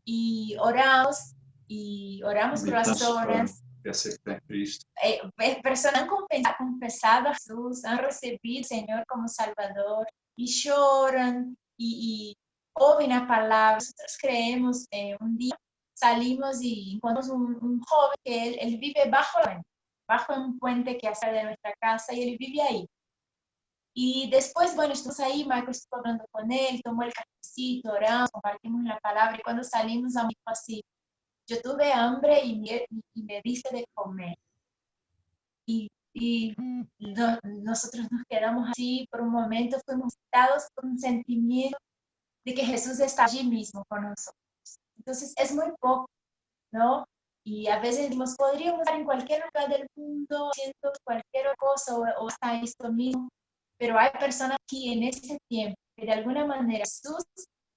y oramos por las personas. Que aceptan a Cristo. Personas han confesado a Jesús, han recibido al Señor como Salvador y lloran y oyen la palabra. Nosotros creemos, un día salimos y encontramos un joven que él vive bajo un puente que hace de nuestra casa y él vive ahí. Y después, bueno, estuvimos ahí, Marcos estuvo hablando con él, tomó el cafecito, oramos, compartimos la palabra y cuando salimos a mí fue así, yo tuve hambre y me diste de comer. Y nosotros nos quedamos así por un momento, fuimos dados por un sentimiento de que Jesús está allí mismo con nosotros. Entonces es muy poco, ¿no? Y a veces decimos, podríamos estar en cualquier lugar del mundo haciendo cualquier cosa o hasta esto mismo, pero hay personas aquí en este tiempo que de alguna manera Jesús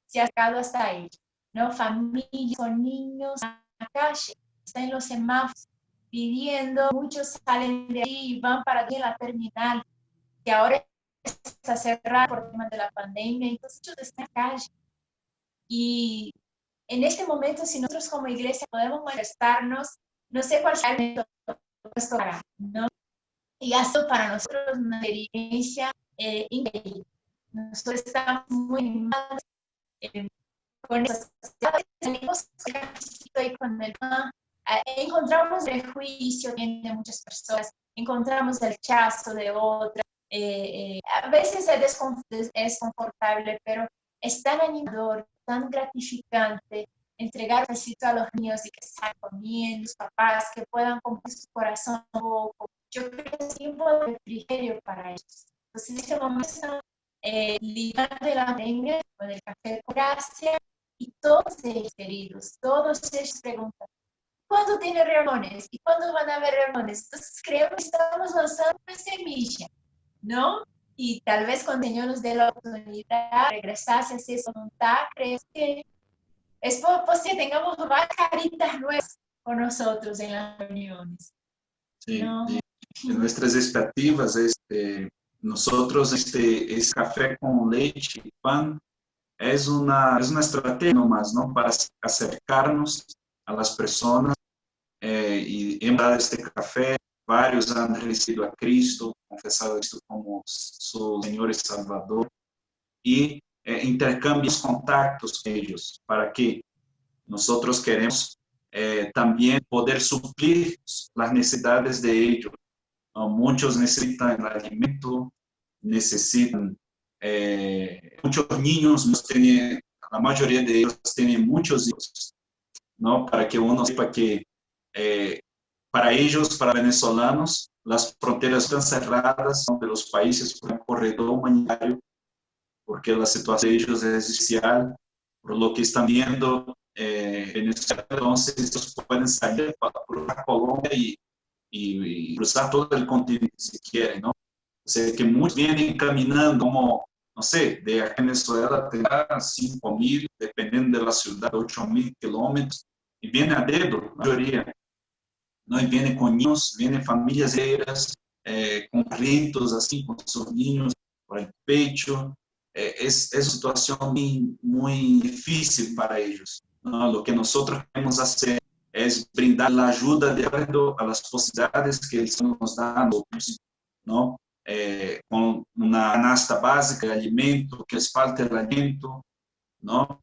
se ha sacado hasta ellos, ¿no? Familias con niños en la calle, están en los semáforos pidiendo, muchos salen de ahí y van para la terminal, que ahora está cerrada por el tema de la pandemia, entonces muchos están en la calle. Y en este momento, si nosotros como iglesia podemos manifestarnos, no sé cuál sea el método, ¿no? Y esto para nosotros es una experiencia increíble. Nosotros estamos muy animados con esas salimos y con el encontramos el juicio de muchas personas, encontramos el rechazo de otras. A veces es confortable, pero es tan animador, tan gratificante entregar el sitio a los niños y que están comiendo, los papás que puedan cumplir su corazón un poco. Yo creo que es tiempo de refrigerio para ellos. Entonces, en este momento están librando de la pandemia con el café con gracia y todos ellos queridos, todos ellos preguntan, ¿cuándo tiene reuniones? ¿Y cuándo van a haber reuniones? Entonces, creo que estamos lanzando una semilla, ¿no? Y tal vez cuando el Señor nos dé la oportunidad de regresar a esa voluntad, creo que es posible que tengamos más caritas nuevas con nosotros en las reuniones. Sí, ¿No? y nuestras expectativas, nosotros, ese café con leche y pan es una estrategia nomás, ¿no? Para acercarnos a las personas y en verdad este café, varios han recibido a Cristo, confesado a Cristo como su Señor y Salvador y intercambios contactos con ellos para que nosotros queremos también poder suplir las necesidades de ellos. ¿No? Muchos necesitan el alimento, necesitan, muchos niños, la mayoría de ellos tienen muchos hijos, ¿no? Para que uno sepa que para ellos, para venezolanos, las fronteras están cerradas de los países por un corredor humanitario, porque la situación de ellos es especial, por lo que están viendo Venezuela, entonces ellos pueden salir por la Colombia y cruzar todo el continente si quieren, ¿no? O sea, que muchos vienen caminando como, no sé, de Venezuela a 5.000, dependiendo de la ciudad, 8.000 kilómetros, y vienen a dedo, la mayoría, ¿no? Y vienen con niños, vienen familias enteras, con ritos así, con sus niños por el pecho. Es una situación muy difícil para ellos, ¿no? Lo que nosotros queremos hacer es brindar la ayuda de acuerdo a las posibilidades que el Señor nos da a nosotros, ¿no? Con una canasta básica de alimento, que les falte el alimento, ¿no?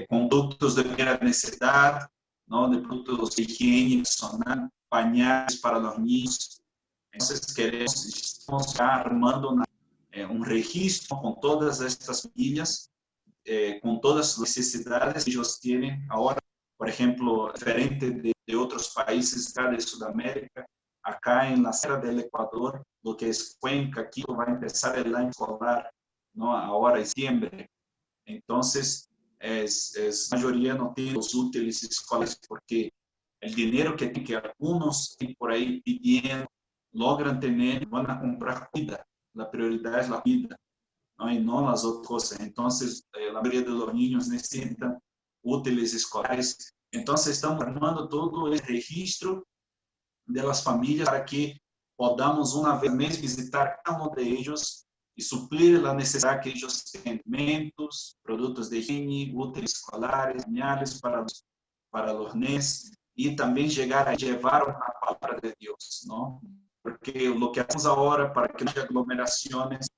Con productos de primera necesidad, ¿no? De productos de higiene personal, pañales para los niños. Entonces estamos armando un registro con todas estas familias, con todas las necesidades que ellos tienen ahora, por ejemplo, diferente de otros países de Sudamérica. Acá en la Sierra del Ecuador, lo que es Cuenca, aquí va a empezar el año escolar, ¿no? Ahora en diciembre. Entonces, la mayoría no tiene los útiles escolares porque el dinero que algunos por ahí pidiendo, logran tener, van a comprar comida. La prioridad es la vida, ¿no? Y no las otras cosas. Entonces, la mayoría de los niños necesitan útiles escolares. Entonces, estamos armando todo el registro de las familias para que podamos una vez al mes visitar cada uno de ellos y suplir la necesidad que ellos tienen, alimentos, productos de higiene, útiles escolares, pañales para los niños y también llegar a llevar una palabra de Dios, ¿no? Porque lo que hacemos ahora para que no haya aglomeraciones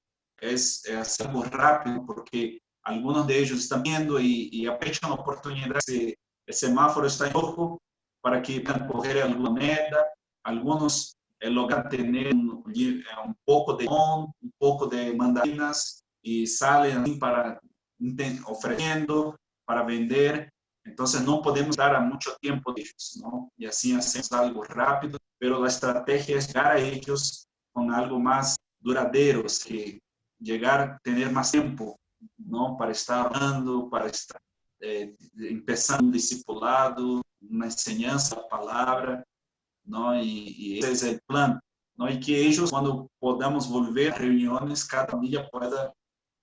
es hacer algo rápido, porque algunos de ellos están viendo y aprovechan la oportunidad, el semáforo está en rojo para que puedan coger alguna moneda, algunos logran tener un poco de limón, un poco de mandarinas y salen para ofreciendo para vender. Entonces no podemos dar a mucho tiempo de ellos, ¿no? Y así hacemos algo rápido, pero la estrategia es llegar a ellos con algo más duradero, que llegar a tener más tiempo, ¿no? Para estar hablando, para estar empezando un discipulado, una enseñanza, la palabra, ¿no? Y ese es el plan, ¿no? Y que ellos, cuando podamos volver a reuniones, cada familia pueda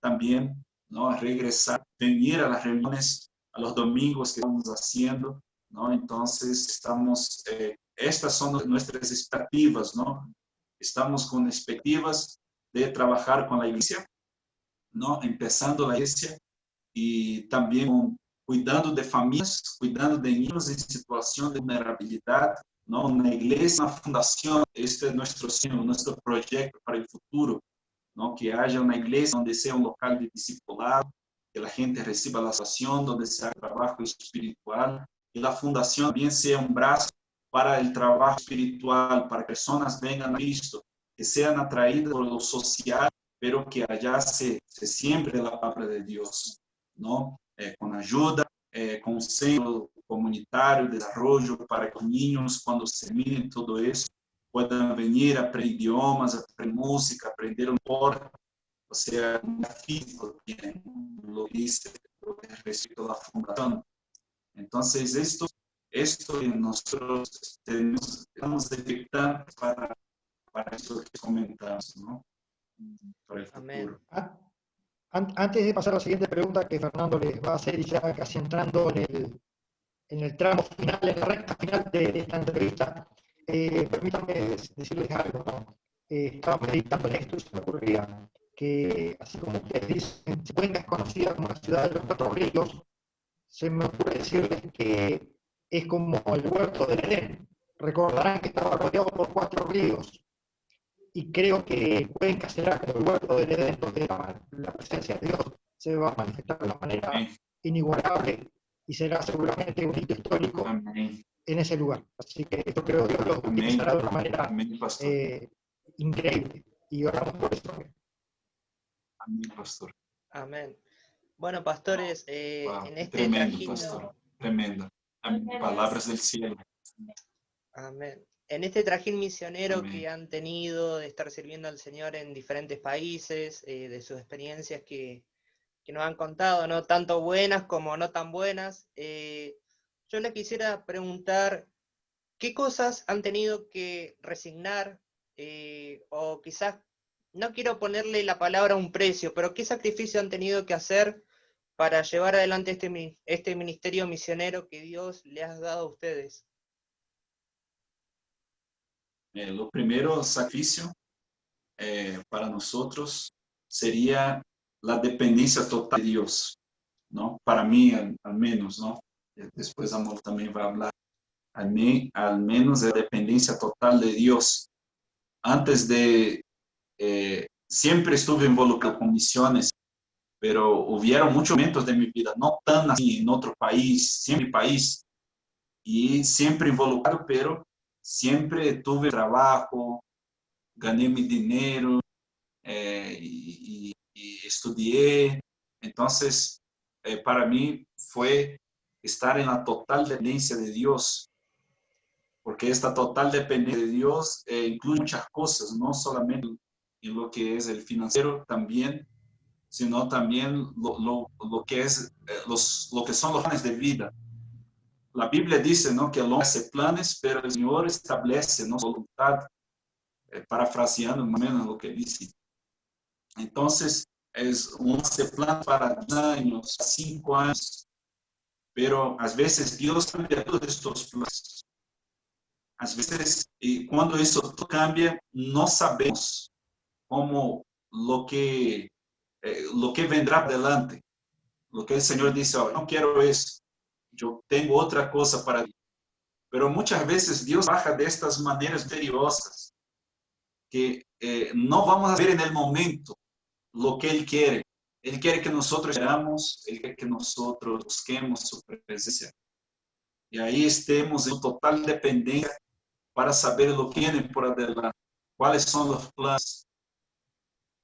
también, ¿no? Regresar, venir a las reuniones, a los domingos que estamos haciendo, ¿no? Entonces, estamos, estas son nuestras expectativas, ¿no? Estamos con expectativas de trabajar con la iglesia, ¿no? Empezando la iglesia y también cuidando de familias, cuidando de niños en situación de vulnerabilidad, ¿no? Una iglesia, una fundación, este es nuestro sueño, nuestro proyecto para el futuro, ¿no? Que haya una iglesia donde sea un local de discipulado, que la gente reciba la salvación, donde se haga trabajo espiritual, y la fundación también sea un brazo para el trabajo espiritual, para que personas vengan a Cristo, que sean atraídas por lo social, pero que allá se siembre la palabra de Dios, ¿no? Con ayuda, con un centro comunitario, desarrollo, para que los niños, cuando se miren todo eso, puedan venir a aprender idiomas, a aprender música, a aprender un deporte, o sea, físico, lo dice respecto a la fundación. Entonces, esto nosotros estamos detectando para eso que comentamos, ¿no? Para el futuro. Antes de pasar a la siguiente pregunta que Fernando les va a hacer, y ya casi entrando en el tramo final, en la recta final de esta entrevista, permítanme decirles algo, ¿no? Estaba meditando en esto y se me ocurría que, así como ustedes dicen, Cuenca es conocida como la ciudad de los 4 ríos, se me ocurre decirles que es como el huerto del Edén. Recordarán que estaba rodeado por 4 ríos. Y creo que Cuenca será como el huerto del Edén, donde la presencia de Dios se va a manifestar de una manera inigualable y será seguramente un hito histórico en ese lugar. Así que esto creo que Dios lo utilizará de una manera increíble. Y oramos por eso. Amén, pastor. Amén. Bueno, pastores, Wow, en este tremendo, trajín... pastor. Tremendo. Amén. Palabras del cielo. Amén. En este trajín misionero Amén. que han tenido de estar sirviendo al Señor en diferentes países, de sus experiencias que nos han contado, ¿no? Tanto buenas como no tan buenas, yo les quisiera preguntar qué cosas han tenido que resignar, o quizás, no quiero ponerle la palabra a un precio, pero qué sacrificio han tenido que hacer para llevar adelante este ministerio misionero que Dios les ha dado a ustedes. Lo primero sacrificio para nosotros sería la dependencia total de Dios, ¿no? Para mí, al menos, ¿no? Después Amor también va a hablar. A mí, al menos, la dependencia total de Dios. Antes de, siempre estuve involucrado con misiones, pero hubieron muchos momentos de mi vida, no tan así en otro país, siempre en mi país, y siempre involucrado, pero siempre tuve trabajo, gané mi dinero, y estudié. Entonces, para mí fue estar en la total dependencia de Dios, porque esta total dependencia de Dios incluye muchas cosas, no solamente en lo que es el financiero también, sino también lo que es, lo que son los planes de vida. La Biblia dice, ¿no?, que el hombre hace planes, pero el Señor establece, ¿no?, su voluntad, parafraseando más o menos lo que dice. Entonces, es un plan para 10 años, 5 años, pero a veces Dios cambia todos estos planes. A veces, y cuando eso cambia, no sabemos cómo lo que vendrá adelante. Lo que el Señor dice, oh, no quiero eso, yo tengo otra cosa para ti. Pero muchas veces Dios baja de estas maneras misteriosas que no vamos a ver en el momento lo que Él quiere. Él quiere que nosotros esperamos, Él quiere que nosotros busquemos su presencia. Y ahí estemos en total dependencia para saber lo que viene por adelante, cuáles son los planes,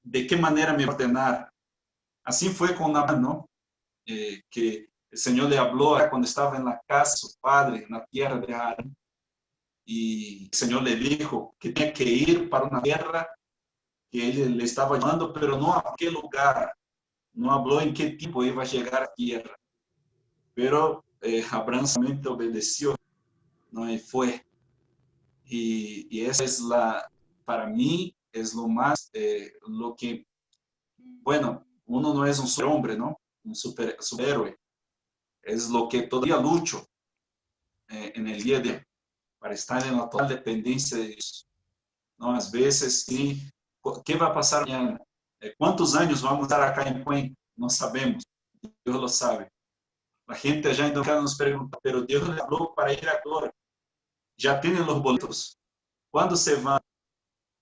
de qué manera me ordenar. Así fue con Abraham, ¿no? Que el Señor le habló cuando estaba en la casa de su padre, en la tierra de Harán, y el Señor le dijo que tenía que ir para una tierra que Él le estaba llamando, pero no a qué lugar, no habló en qué tiempo iba a llegar a tierra. Pero Abraham solamente obedeció ¿no? Y fue. Y esa es para mí, es lo más, lo que, bueno, uno no es un superhombre, ¿no? Un superhéroe. Es lo que todavía lucho en el día a día, para estar en la total dependencia de Dios. ¿No? Às vezes, sim, o que vai passar amanhã? Quantos anos vamos estar acá em Coen? Não sabemos, Deus lo sabe. A gente já ainda nos pergunta, pero Deus le falou para ir agora. Já tem os boletos. Quando se vai?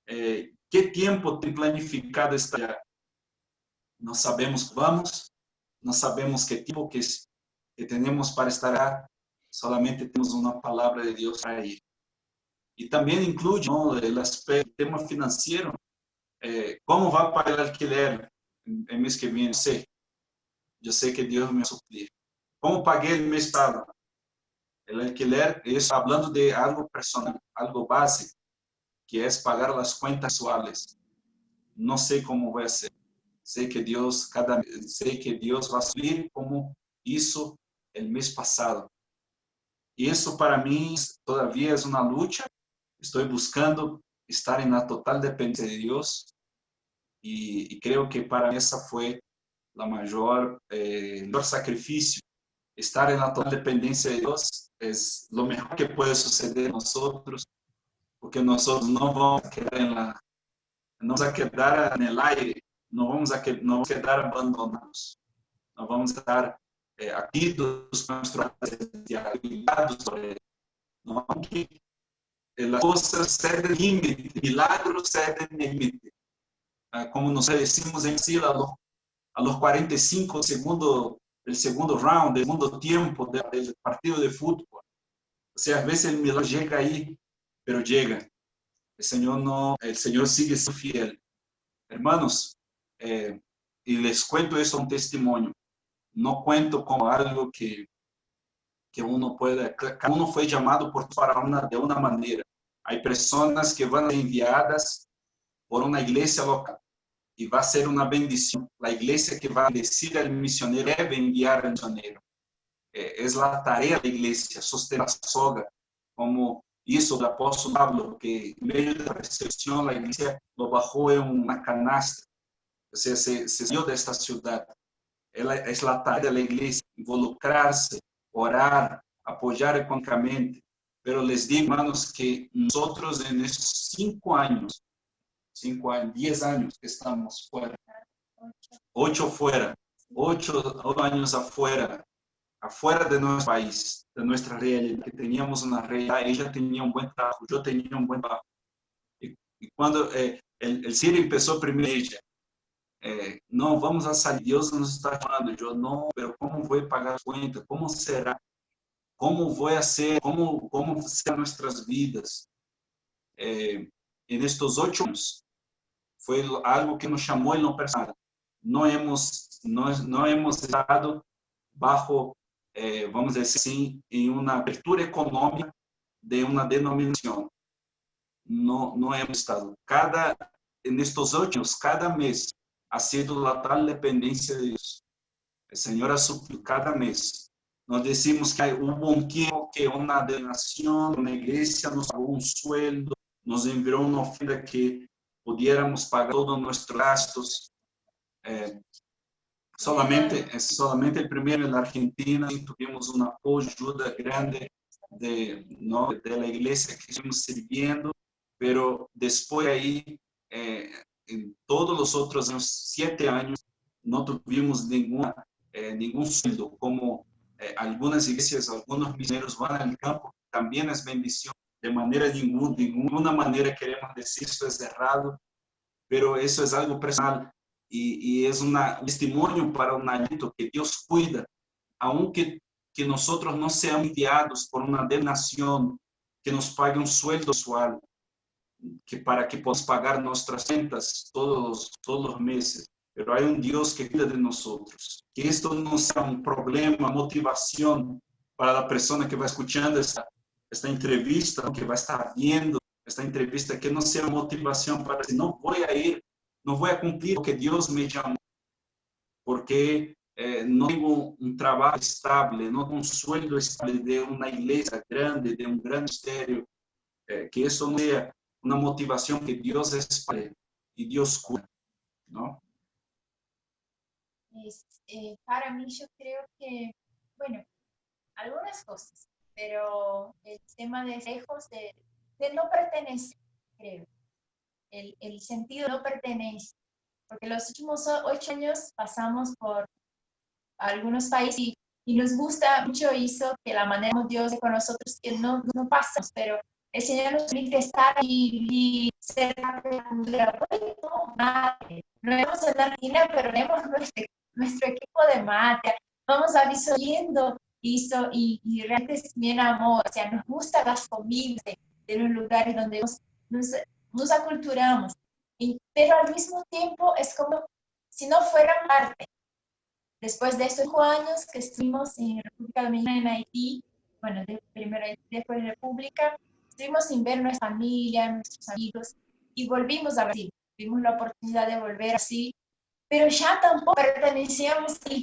Que tempo tem planificado estar? Não sabemos vamos, não sabemos que tempo que temos para estar lá. Solamente temos uma palavra de Deus para ir. E também inclui, ¿no?, o aspecto tema financeiro. ¿Cómo va a pagar el alquiler el mes que viene? Yo sé que Dios me va a suplir. ¿Cómo pagué el mes pasado? El alquiler es hablando de algo personal, algo básico, que es pagar las cuentas mensuales. No sé cómo voy a hacer. Sé que Dios va a suplir como hizo el mes pasado. Y eso para mí todavía es una lucha. Estoy buscando estar en la total dependencia de Dios. Y creo que para mí esa fue la mayor sacrificio. Estar en la total dependencia de Dios es lo mejor que puede suceder a nosotros, porque nosotros no vamos a quedar en el aire, no vamos a quedar abandonados, no vamos a estar aquí nuestros ligados por Él. No, que las cosas ceden límite, milagros ceden límite. Como nos decimos en Brasil, a los 45 del segundo round, del segundo tiempo del partido de fútbol. O sea, a veces el milagro llega ahí, pero llega. El Señor sigue siendo fiel. Hermanos, y les cuento eso, un testimonio. No cuento como algo que uno pueda, cada uno fue llamado de una manera. Hay personas que van a ser enviadas por una iglesia local. Y va a ser una bendición. La iglesia que va a decir al misionero debe enviar al misionero. Es la tarea de la iglesia, sostener la soga, como hizo el apóstol Pablo, que en medio de la persecución la iglesia lo bajó en una canasta. O sea, se salió de esta ciudad. Es la tarea de la iglesia, involucrarse, orar, apoyar económicamente. Pero les digo, hermanos, que nosotros en estos 5 años, 10 años que estamos fuera, 8 fuera, 8 años afuera de nuestro país, de nuestra realidad, que teníamos una realidad. Ella tenía un buen trabajo, yo tenía un buen trabajo. Y cuando el Ciro empezó primero, ella, no, vamos a salir, Dios nos está llamando. Yo, no, pero ¿cómo voy a pagar cuentas? ¿Cómo será? ¿Cómo voy a hacer? ¿Cómo serán nuestras vidas? En estos 8 años, fue algo que nos llamó en lo personal. No hemos estado bajo, vamos a decir así, en una apertura económica de una denominación. No hemos estado. En estos 8 años, cada mes ha sido la tal dependencia de Dios. El Señor ha suplido cada mes. Nos decimos que hubo un tiempo que una denominación, una iglesia nos pagó un sueldo, nos envió una ofrenda que pudiéramos pagar todos nuestros gastos. Solamente el primero en la Argentina tuvimos un apoyo, ayuda grande de la iglesia que estuvimos sirviendo, pero después ahí, en todos los otros años, 7 años, no tuvimos ningún sueldo, como algunas iglesias, algunos misioneros van al campo, también es bendición. De ninguna manera queremos decir esto es errado, pero eso es algo personal y es un testimonio para un alento que Dios cuida, aunque que nosotros no seamos guiados por una denominación que nos pague un sueldo mensual, para que podamos pagar nuestras rentas todos los meses. Pero hay un Dios que cuida de nosotros. Que esto no sea un problema, motivación para la persona que va escuchando esta entrevista, que va a estar viendo esta entrevista, que no sea motivación para decir, no voy a ir, no voy a cumplir lo que Dios me llamó, porque no tengo un trabajo estable, no tengo un sueldo estable de una iglesia grande, de un gran ministerio, que eso no sea una motivación que Dios es Padre y Dios cura, ¿no? Para mí yo creo que, bueno, algunas cosas, pero el tema de lejos, de no pertenecer, creo, el sentido de no pertenecer, porque los últimos 8 años pasamos por algunos países y nos gusta mucho eso, que la manera como Dios es con nosotros, que no pasamos, pero el Señor nos permite estar y ser parte de la cultura. No, mate. No vamos en Argentina, pero tenemos nuestro equipo de mate. Vamos a visualizando eso y realmente es bien amor. O sea, nos gustan las comidas de los lugares donde nos aculturamos. Pero al mismo tiempo es como si no fueran parte. Después de estos 5 años que estuvimos en República Dominicana, en Haití, bueno, primero después de República, estuvimos sin ver nuestra familia, nuestros amigos, y volvimos a Brasil. Tuvimos la oportunidad de volver así, pero ya tampoco pertenecíamos ahí.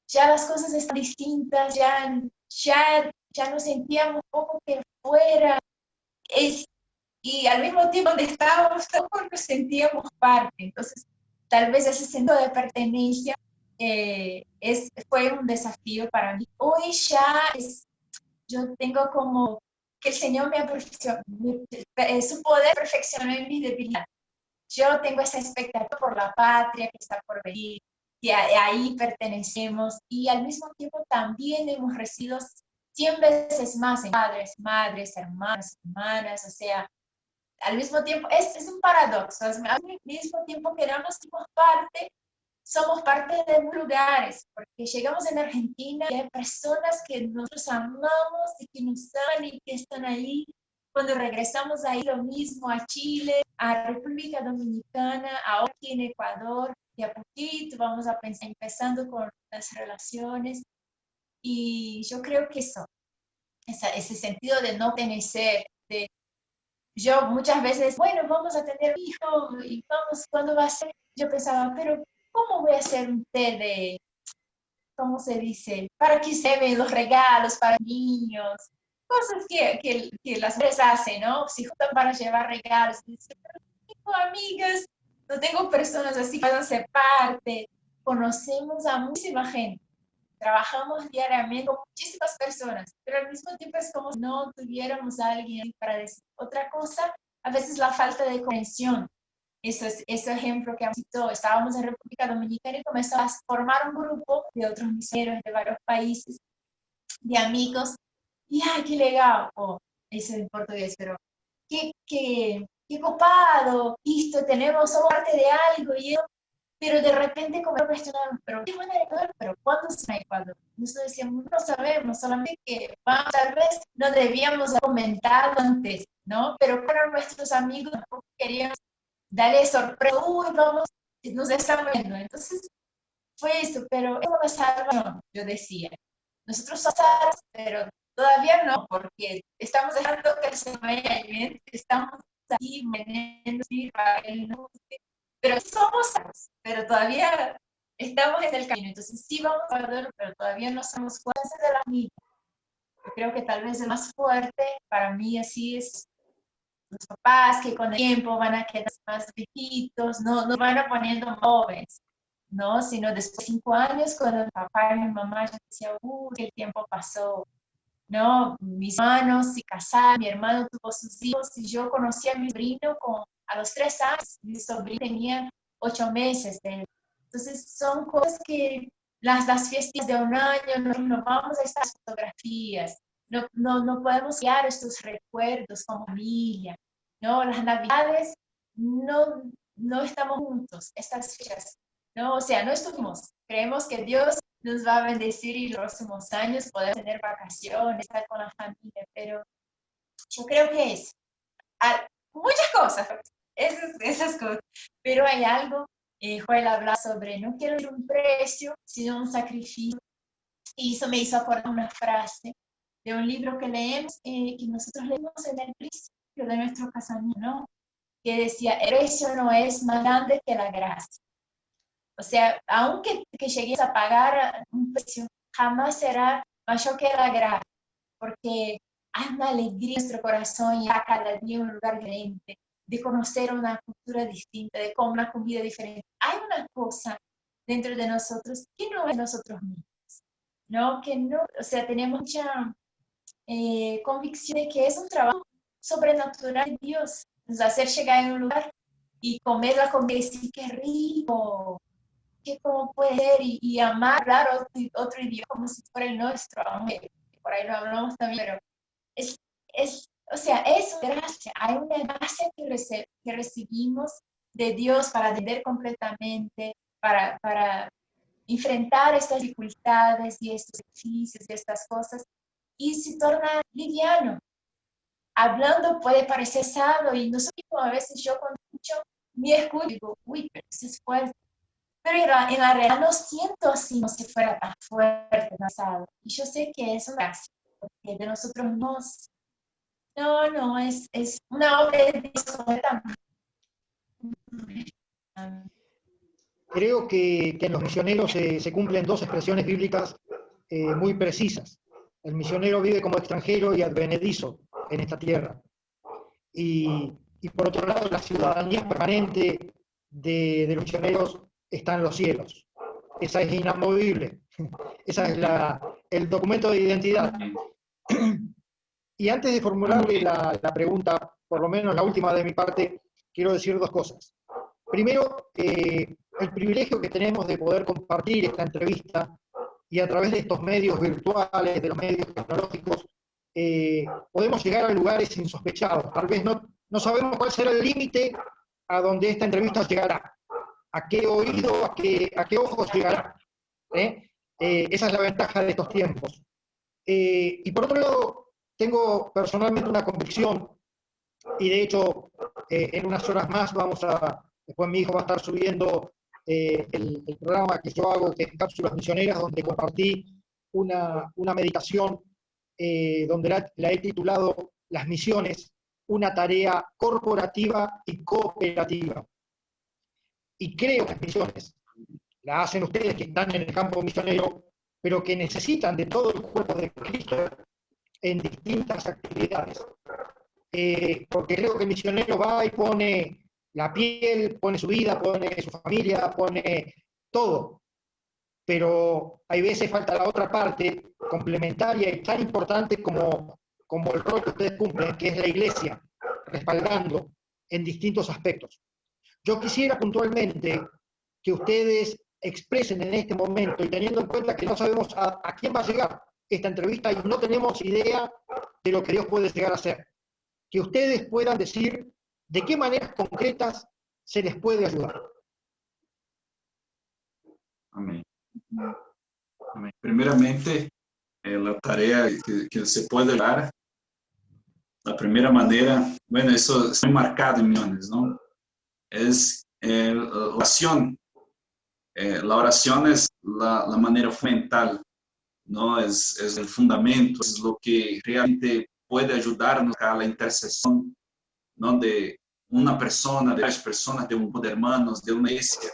Ya las cosas están distintas, ya nos sentíamos un poco que fuera. Y al mismo tiempo donde estábamos, tampoco nos sentíamos parte. Entonces, tal vez ese sentido de pertenencia fue un desafío para mí. Hoy ya yo tengo como que el Señor me ha perfeccionado, su poder perfeccionó en mi debilidad. Yo tengo esa expectativa por la patria que está por venir, que ahí pertenecemos y al mismo tiempo también hemos recibido 100 veces más en madres, hermanas, hermanas, o sea, al mismo tiempo, es un paradoxo, al mismo tiempo que somos parte de lugares, porque llegamos en Argentina y hay personas que nosotros amamos y que nos aman y que están ahí. Cuando regresamos ahí lo mismo a Chile, a República Dominicana, ahora aquí en Ecuador, y a poquito vamos a pensar, empezando con las relaciones. Y yo creo que ese sentido de no pertenecer, yo muchas veces, bueno, vamos a tener un hijo y vamos, ¿cuándo va a ser? Yo pensaba, pero ¿cómo voy a hacer un té de, cómo se dice, para que se ven los regalos para niños? Cosas que las mujeres hacen, ¿no? Se juntan para llevar regalos. Pero no tengo amigas, no tengo personas así que puedan ser parte. Conocemos a muchísima gente. Trabajamos diariamente con muchísimas personas, pero al mismo tiempo es como si no tuviéramos a alguien para decir otra cosa. A veces la falta de conexión. Ese ejemplo que citó, estábamos en República Dominicana y comenzamos a formar un grupo de otros misioneros de varios países, de amigos, y ¡ay, qué legal! Eso en portugués, pero qué copado, listo, somos parte de algo, y eso, pero de repente como cuestionaron, pero ¿qué van a Ecuador? ¿Pero cuándo se va a Ecuador? Nosotros decíamos, no sabemos, solamente que tal vez no debíamos haber comentado antes, ¿no? Pero para nuestros amigos tampoco queríamos darle sorpresa, uy, vamos, nos estamos viendo. Entonces, fue eso, pero es una salvación, yo decía. Nosotros somos salvos, pero todavía no, porque estamos dejando que se vaya bien, estamos aquí vendiendo, pero somos salvos, pero todavía estamos en el camino. Entonces, sí vamos a ver, pero todavía no somos fuertes de la misma. Yo creo que tal vez el más fuerte para mí así es los papás que con el tiempo van a quedar más viejitos, no van a poniendo jóvenes, ¿no? Sino después de 5 años, cuando el papá y mi mamá ya decían, el tiempo pasó, ¿no? Mis hermanos se casaron, mi hermano tuvo sus hijos y yo conocí a mi sobrino a los 3 años, mi sobrino tenía 8 meses de él. Entonces son cosas que las fiestas de un año, no vamos a estas fotografías, no podemos guiar estos recuerdos como familia, ¿no? Las navidades no estamos juntos, estas fechas, ¿no? O sea, no estuvimos. Creemos que Dios nos va a bendecir y los próximos años podemos tener vacaciones, estar con la familia, pero yo creo que es muchas cosas, esas cosas, pero hay algo, Joel habla sobre no quiero ir un precio, sino un sacrificio, y eso me hizo acordar una frase de un libro que leemos, que nosotros leemos en el principio de nuestro casamiento, ¿no? Que decía, el precio no es más grande que la gracia. O sea, aunque que llegues a pagar un precio, jamás será mayor que la gracia, porque hay una alegría en nuestro corazón y a cada día un lugar diferente, de conocer una cultura distinta, de comer una comida diferente. Hay una cosa dentro de nosotros que no es de nosotros mismos, ¿no? Que no, o sea, tenemos mucha convicción de que es un trabajo sobrenatural de Dios, nos hacer llegar a un lugar y comer la comida y decir, qué rico, que cómo puede ser, y amar, hablar otro idioma como si fuera el nuestro, aunque por ahí lo hablamos también, pero o sea, es gracia, hay una gracia que recibimos de Dios para entender completamente, para enfrentar estas dificultades y estos difíciles y estas cosas, y se torna liviano. Hablando puede parecer sano, y no sé cómo a veces yo cuando escucho, me escucho y digo, uy, pero eso es fuerte. Pero en la realidad no siento así, como si fuera tan fuerte, tan sano. Y yo sé que es una gracia, porque de nosotros no, es una obra de Dios completamente. Creo que en los misioneros se cumplen dos expresiones bíblicas muy precisas. El misionero vive como extranjero y advenedizo en esta tierra. Y por otro lado, la ciudadanía permanente de los misioneros está en los cielos. Esa es inamovible. Esa es el documento de identidad. Y antes de formularle la pregunta, por lo menos la última de mi parte, quiero decir dos cosas. Primero, el privilegio que tenemos de poder compartir esta entrevista y a través de estos medios virtuales, de los medios tecnológicos, podemos llegar a lugares insospechados. Tal vez no sabemos cuál será el límite a donde esta entrevista llegará, a qué oído, a qué ojos llegará. Esa es la ventaja de estos tiempos. Y por otro lado, tengo personalmente una convicción, y de hecho, en unas horas más después mi hijo va a estar subiendo el programa que yo hago, que es Cápsulas Misioneras, donde compartí una meditación donde la he titulado Las misiones, una tarea corporativa y cooperativa. Y creo que las misiones las hacen ustedes que están en el campo misionero, pero que necesitan de todo el cuerpo de Cristo en distintas actividades. Porque creo que el misionero va y pone la piel, pone su vida, pone su familia, pone todo. Pero hay veces falta la otra parte complementaria y tan importante como el rol que ustedes cumplen, que es la iglesia, respaldando en distintos aspectos. Yo quisiera puntualmente que ustedes expresen en este momento, y teniendo en cuenta que no sabemos a quién va a llegar esta entrevista y no tenemos idea de lo que Dios puede llegar a hacer, que ustedes puedan decir de qué maneras concretas se les puede ayudar. Amén. Amén. Primeramente, la tarea que se puede dar, la primera manera, bueno, eso está marcado en millones, ¿no? Es la oración. La oración es la manera fundamental, ¿no? Es el fundamento, es lo que realmente puede ayudarnos a la intercesión, ¿no? De una persona, de varias personas, de un grupo de hermanos, de una iglesia.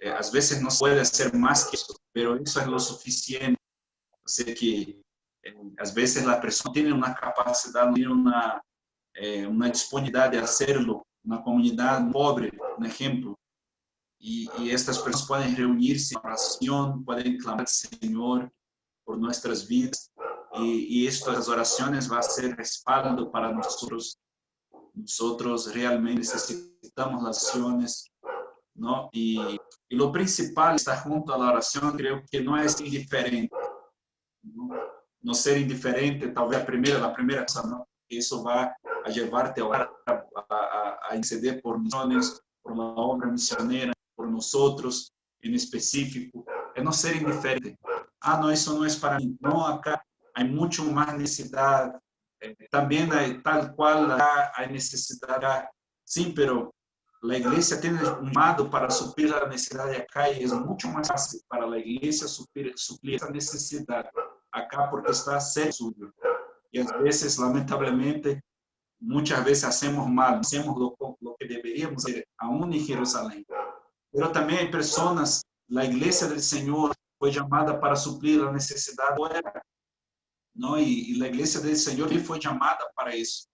A veces no se puede hacer más que eso, pero eso es lo suficiente. O sea que a veces la persona tiene una capacidad, tiene una disponibilidad de hacerlo, una comunidad pobre, un ejemplo. Y estas personas pueden reunirse en oración, pueden clamar al Señor por nuestras vidas. Y estas oraciones van a ser respaldo para nosotros. Nosotros realmente necesitamos las oraciones, ¿no? Y lo principal está junto a la oración, creo que no es indiferente. No ser indiferente, talvez la primera cosa, ¿no? Eso va a llevarte a orar, a interceder por misiones, por la obra misionera, por nosotros en específico. Es no ser indiferente. No, eso no es para mí. No, acá hay mucho más necesidad. También hay tal cual, acá hay necesidad. Sí, pero la iglesia tiene un llamado para suplir la necesidad de acá y es mucho más fácil para la iglesia suplir esa necesidad acá porque está cerca suyo. Y a veces, lamentablemente, muchas veces hacemos mal, hacemos lo que deberíamos hacer aún en Jerusalén. pero también hay personas, la iglesia del Señor fue llamada para suplir la necesidad fuera, ¿no? Y la iglesia del Señor fue llamada para eso,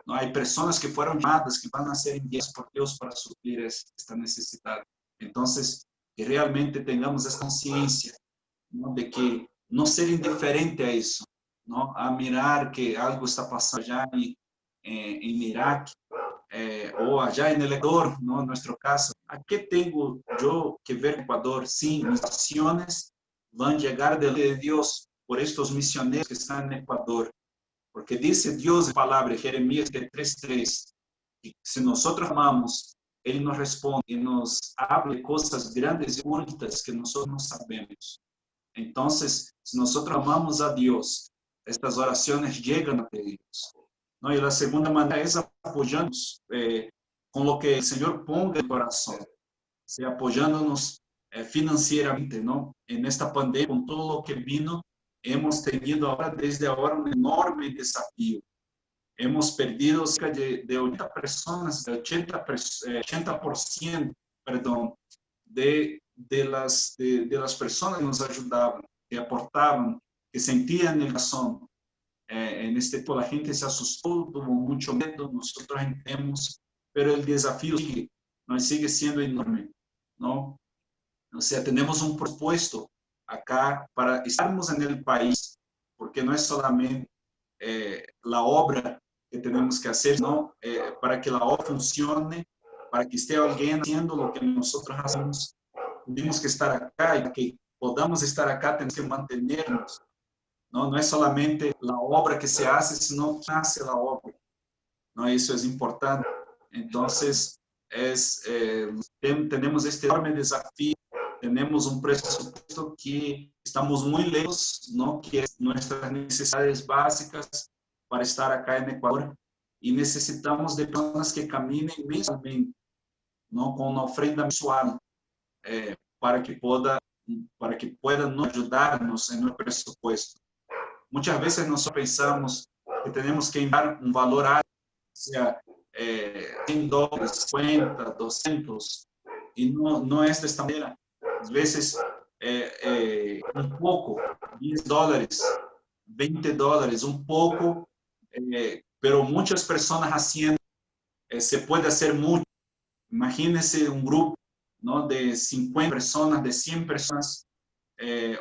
¿no? Hay personas que fueron llamadas, que van a ser enviadas por Dios para suplir esta necesidad. Entonces, que realmente tengamos esa conciencia, ¿no? De que no ser indiferente a eso, ¿no? A mirar que algo está pasando allá en Irak, o allá en el Ecuador, ¿no? En nuestro caso. ¿A qué tengo yo que ver Ecuador? Sí, mis acciones van a llegar de Dios por estos misioneros que están en Ecuador. Porque dice Dios en palabra, Jeremías 3:3, que si nosotros amamos, Él nos responde y nos habla de cosas grandes y ocultas que nosotros no sabemos. Entonces, si nosotros amamos a Dios, estas oraciones llegan a Dios, ¿no? Y la segunda manera es apoyándonos con lo que el Señor ponga en el corazón, o sea, apoyándonos financieramente, ¿no? En esta pandemia, con todo lo que vino, hemos tenido ahora, desde ahora, un enorme desafío. Hemos perdido cerca de 80 personas, de 80%, perdón, de las personas que nos ayudaban, que aportaban, que sentían el corazón. En este tiempo la gente se asustó, tuvo mucho miedo, nosotros entendemos, pero el desafío sigue, ¿no? Sigue siendo enorme, ¿no? O sea, tenemos un propuesto acá para estarmos en el país, porque no es solamente la obra que tenemos que hacer, ¿no? Para que la obra funcione, para que esté alguien haciendo lo que nosotros hacemos, tenemos que estar acá, y para que podamos estar acá tenemos que mantenernos, ¿no? No es solamente la obra que se hace, sino que hace la obra, ¿no? Eso es importante. Entonces, tenemos este enorme desafío, tenemos un presupuesto que estamos muy lejos, ¿no? Que es nuestras necesidades básicas para estar acá en Ecuador, y necesitamos de personas que caminen mensualmente, ¿no? Con una ofrenda mensual, para que puedan ayudarnos en el presupuesto. Muchas veces nosotros pensamos que tenemos que enviar un valor alto, o sea, $100, 50, 200, y no es de esta manera. A veces un poco, $10, $20, un poco, pero muchas personas haciendo, se puede hacer mucho. Imagínense un grupo, ¿no? De 50 personas, de 100 personas,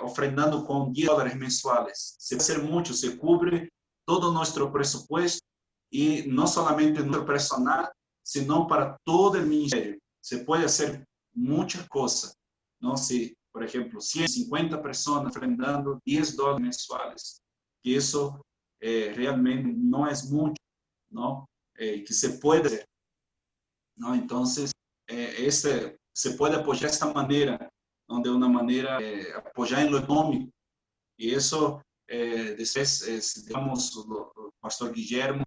ofrendando con $10 mensuales. Se puede hacer mucho, se cubre todo nuestro presupuesto, y no solamente nuestro personal, sino para todo el ministerio. Se puede hacer muchas cosas, ¿no? Si, por ejemplo, 150 personas ofrendando $10 mensuales, que eso realmente no es mucho, ¿no? Que se puede hacer, ¿no? Entonces, se puede apoyar de esta manera, ¿no? De una manera, apoyar en lo económico. Y eso, después, digamos, el pastor Guillermo,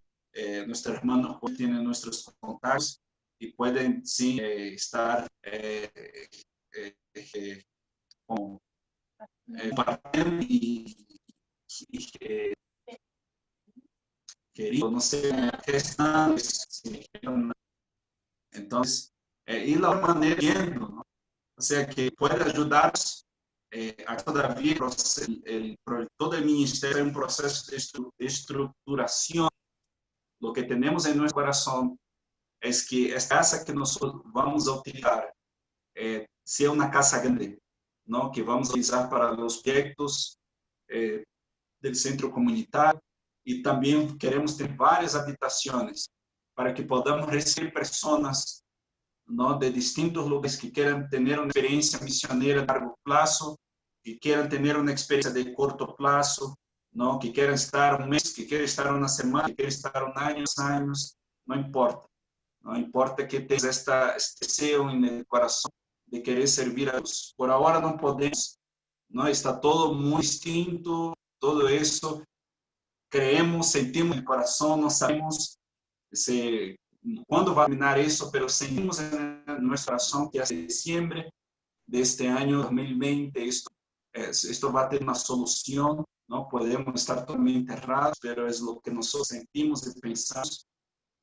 nuestro hermano Juan, tiene nuestros contactos y pueden, sí, estar compartiendo y querido, no sé, gestando, entonces, y la manera viendo, ¿no? O sea, que puede ayudarnos a todavía todo el ministerio es un proceso de estructuración. Lo que tenemos en nuestro corazón es que esta casa que nosotros vamos a utilizar sea una casa grande, ¿no? Que vamos a utilizar para los proyectos del centro comunitario, y también queremos tener varias habitaciones para que podamos recibir personas, ¿no? De distintos lugares que quieran tener una experiencia misionera a largo plazo, que quieran tener una experiencia de corto plazo, ¿no? Que quieran estar un mes, que quieran estar una semana, que quieran estar un año, 2 años, no importa. No importa que tengas este deseo en el corazón de querer servir a Dios. Por ahora no podemos, ¿no? Está todo muy distinto, todo eso. Creemos, sentimos en el corazón, no sabemos cuándo va a terminar eso, pero sentimos en nuestro corazón que hacia diciembre de este año 2020 esto va a tener una solución, ¿no? Podemos estar totalmente errados, pero es lo que nosotros sentimos y pensamos,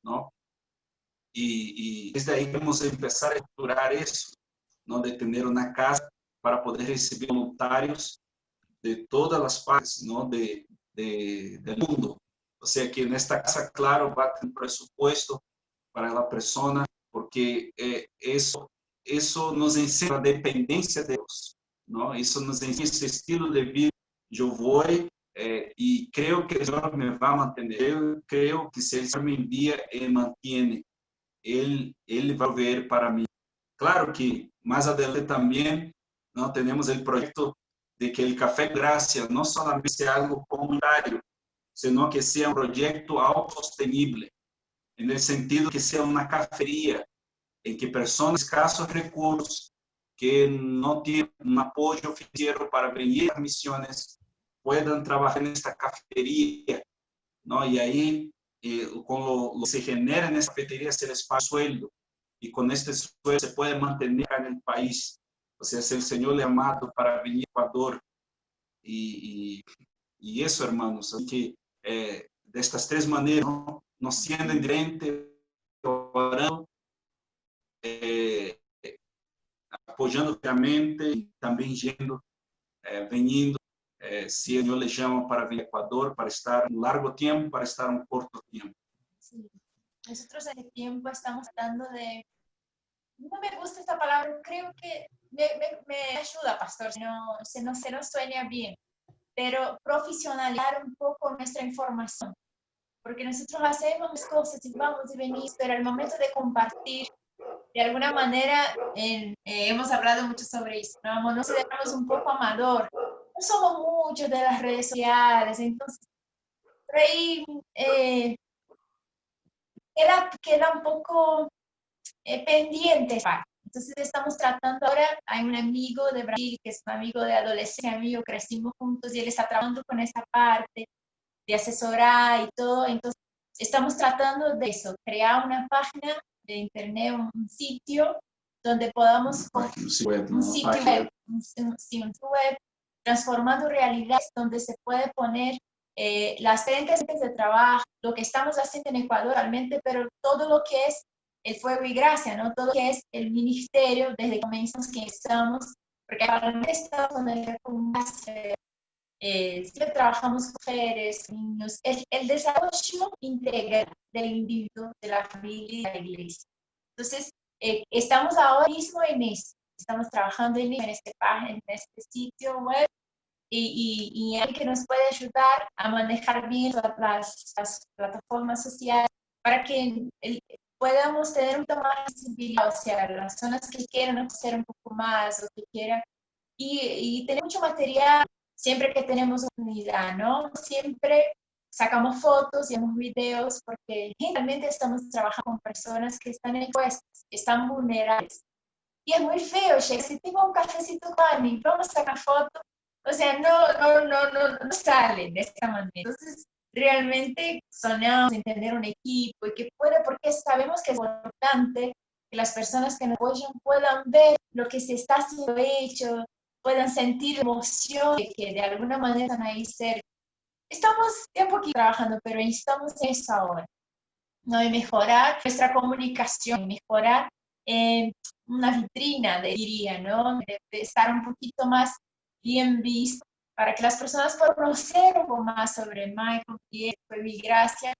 ¿no? Y desde ahí vamos a empezar a estructurar eso, ¿no? De tener una casa para poder recibir voluntarios de todas las partes, ¿no? Del mundo. O sea que en esta casa, claro, va a tener presupuesto para la persona, porque eso nos enseña la dependencia de Dios, ¿no? Eso nos enseña ese estilo de vida. Yo voy y creo que el Señor me va a mantener. Yo creo que si el Señor me envía, Él mantiene. Él va a ver para mí. Claro que más adelante también, ¿no? Tenemos el proyecto de que el Café Gracia no solamente sea algo comunitario, sino que sea un proyecto autosostenible, en el sentido que sea una cafetería en que personas de escasos recursos que no tienen un apoyo financiero para venir a misiones puedan trabajar en esta cafetería, ¿no? Y ahí, con lo que se genera en esta cafetería, se les paga sueldo. Y con este sueldo se puede mantener en el país. O sea, si el Señor le ha llamado para venir a Ecuador. Y eso, hermanos. Así que de estas tres maneras, ¿no? Nos siendo indiferentes, orando, apoyando realmente y también yendo, veniendo. Si el Señor le llama para venir a Ecuador, para estar un largo tiempo, para estar un corto tiempo. Sí. Nosotros hace tiempo estamos tratando de, no me gusta esta palabra, creo que me ayuda, pastor, se nos suena bien, pero profesionalizar un poco nuestra información, porque nosotros hacemos cosas y vamos y venimos, pero al momento de compartir, de alguna manera, hemos hablado mucho sobre eso, ¿no? Nos quedamos un poco amador, no somos muchos de las redes sociales, entonces, por ahí queda un poco pendiente. Entonces estamos tratando ahora, hay un amigo de Brasil que es un amigo de adolescencia, amigo, crecimos juntos y él está trabajando con esa parte de asesorar y todo, entonces estamos tratando de eso, crear una página de internet, un sitio donde podamos, un sitio web, transformando realidades donde se puede poner las técnicas de trabajo, lo que estamos haciendo en Ecuador realmente, pero todo lo que es el fuego y gracia, ¿no? Todo lo que es el ministerio, desde que comenzamos que estamos, porque realmente estamos en el siempre trabajamos mujeres, niños, el desarrollo integral del individuo, de la familia y de la iglesia. Entonces, estamos ahora mismo en eso, estamos trabajando en este sitio web y alguien que nos puede ayudar a manejar bien las plataformas sociales para que podamos tener un poco más de visibilidad, o sea, las zonas que quieran hacer un poco más o que quieran, y tener mucho material siempre que tenemos oportunidad, ¿no? Siempre sacamos fotos y hacemos videos porque generalmente estamos trabajando con personas que están expuestas, que están vulnerables. Y es muy feo, si tengo un cafecito con y vamos a sacar fotos, o sea, no sale de esta manera. Entonces, realmente soñamos en tener un equipo y que puede, porque sabemos que es importante que las personas que nos apoyan puedan ver lo que se está haciendo hecho, puedan sentir emoción, que de alguna manera están ahí cerca. Estamos un poquito trabajando, pero necesitamos eso ahora, ¿no? Y mejorar nuestra comunicación, mejorar una vitrina, diría, ¿no? De estar un poquito más bien visto para que las personas puedan conocer un poco más sobre Michael, y mi gracia,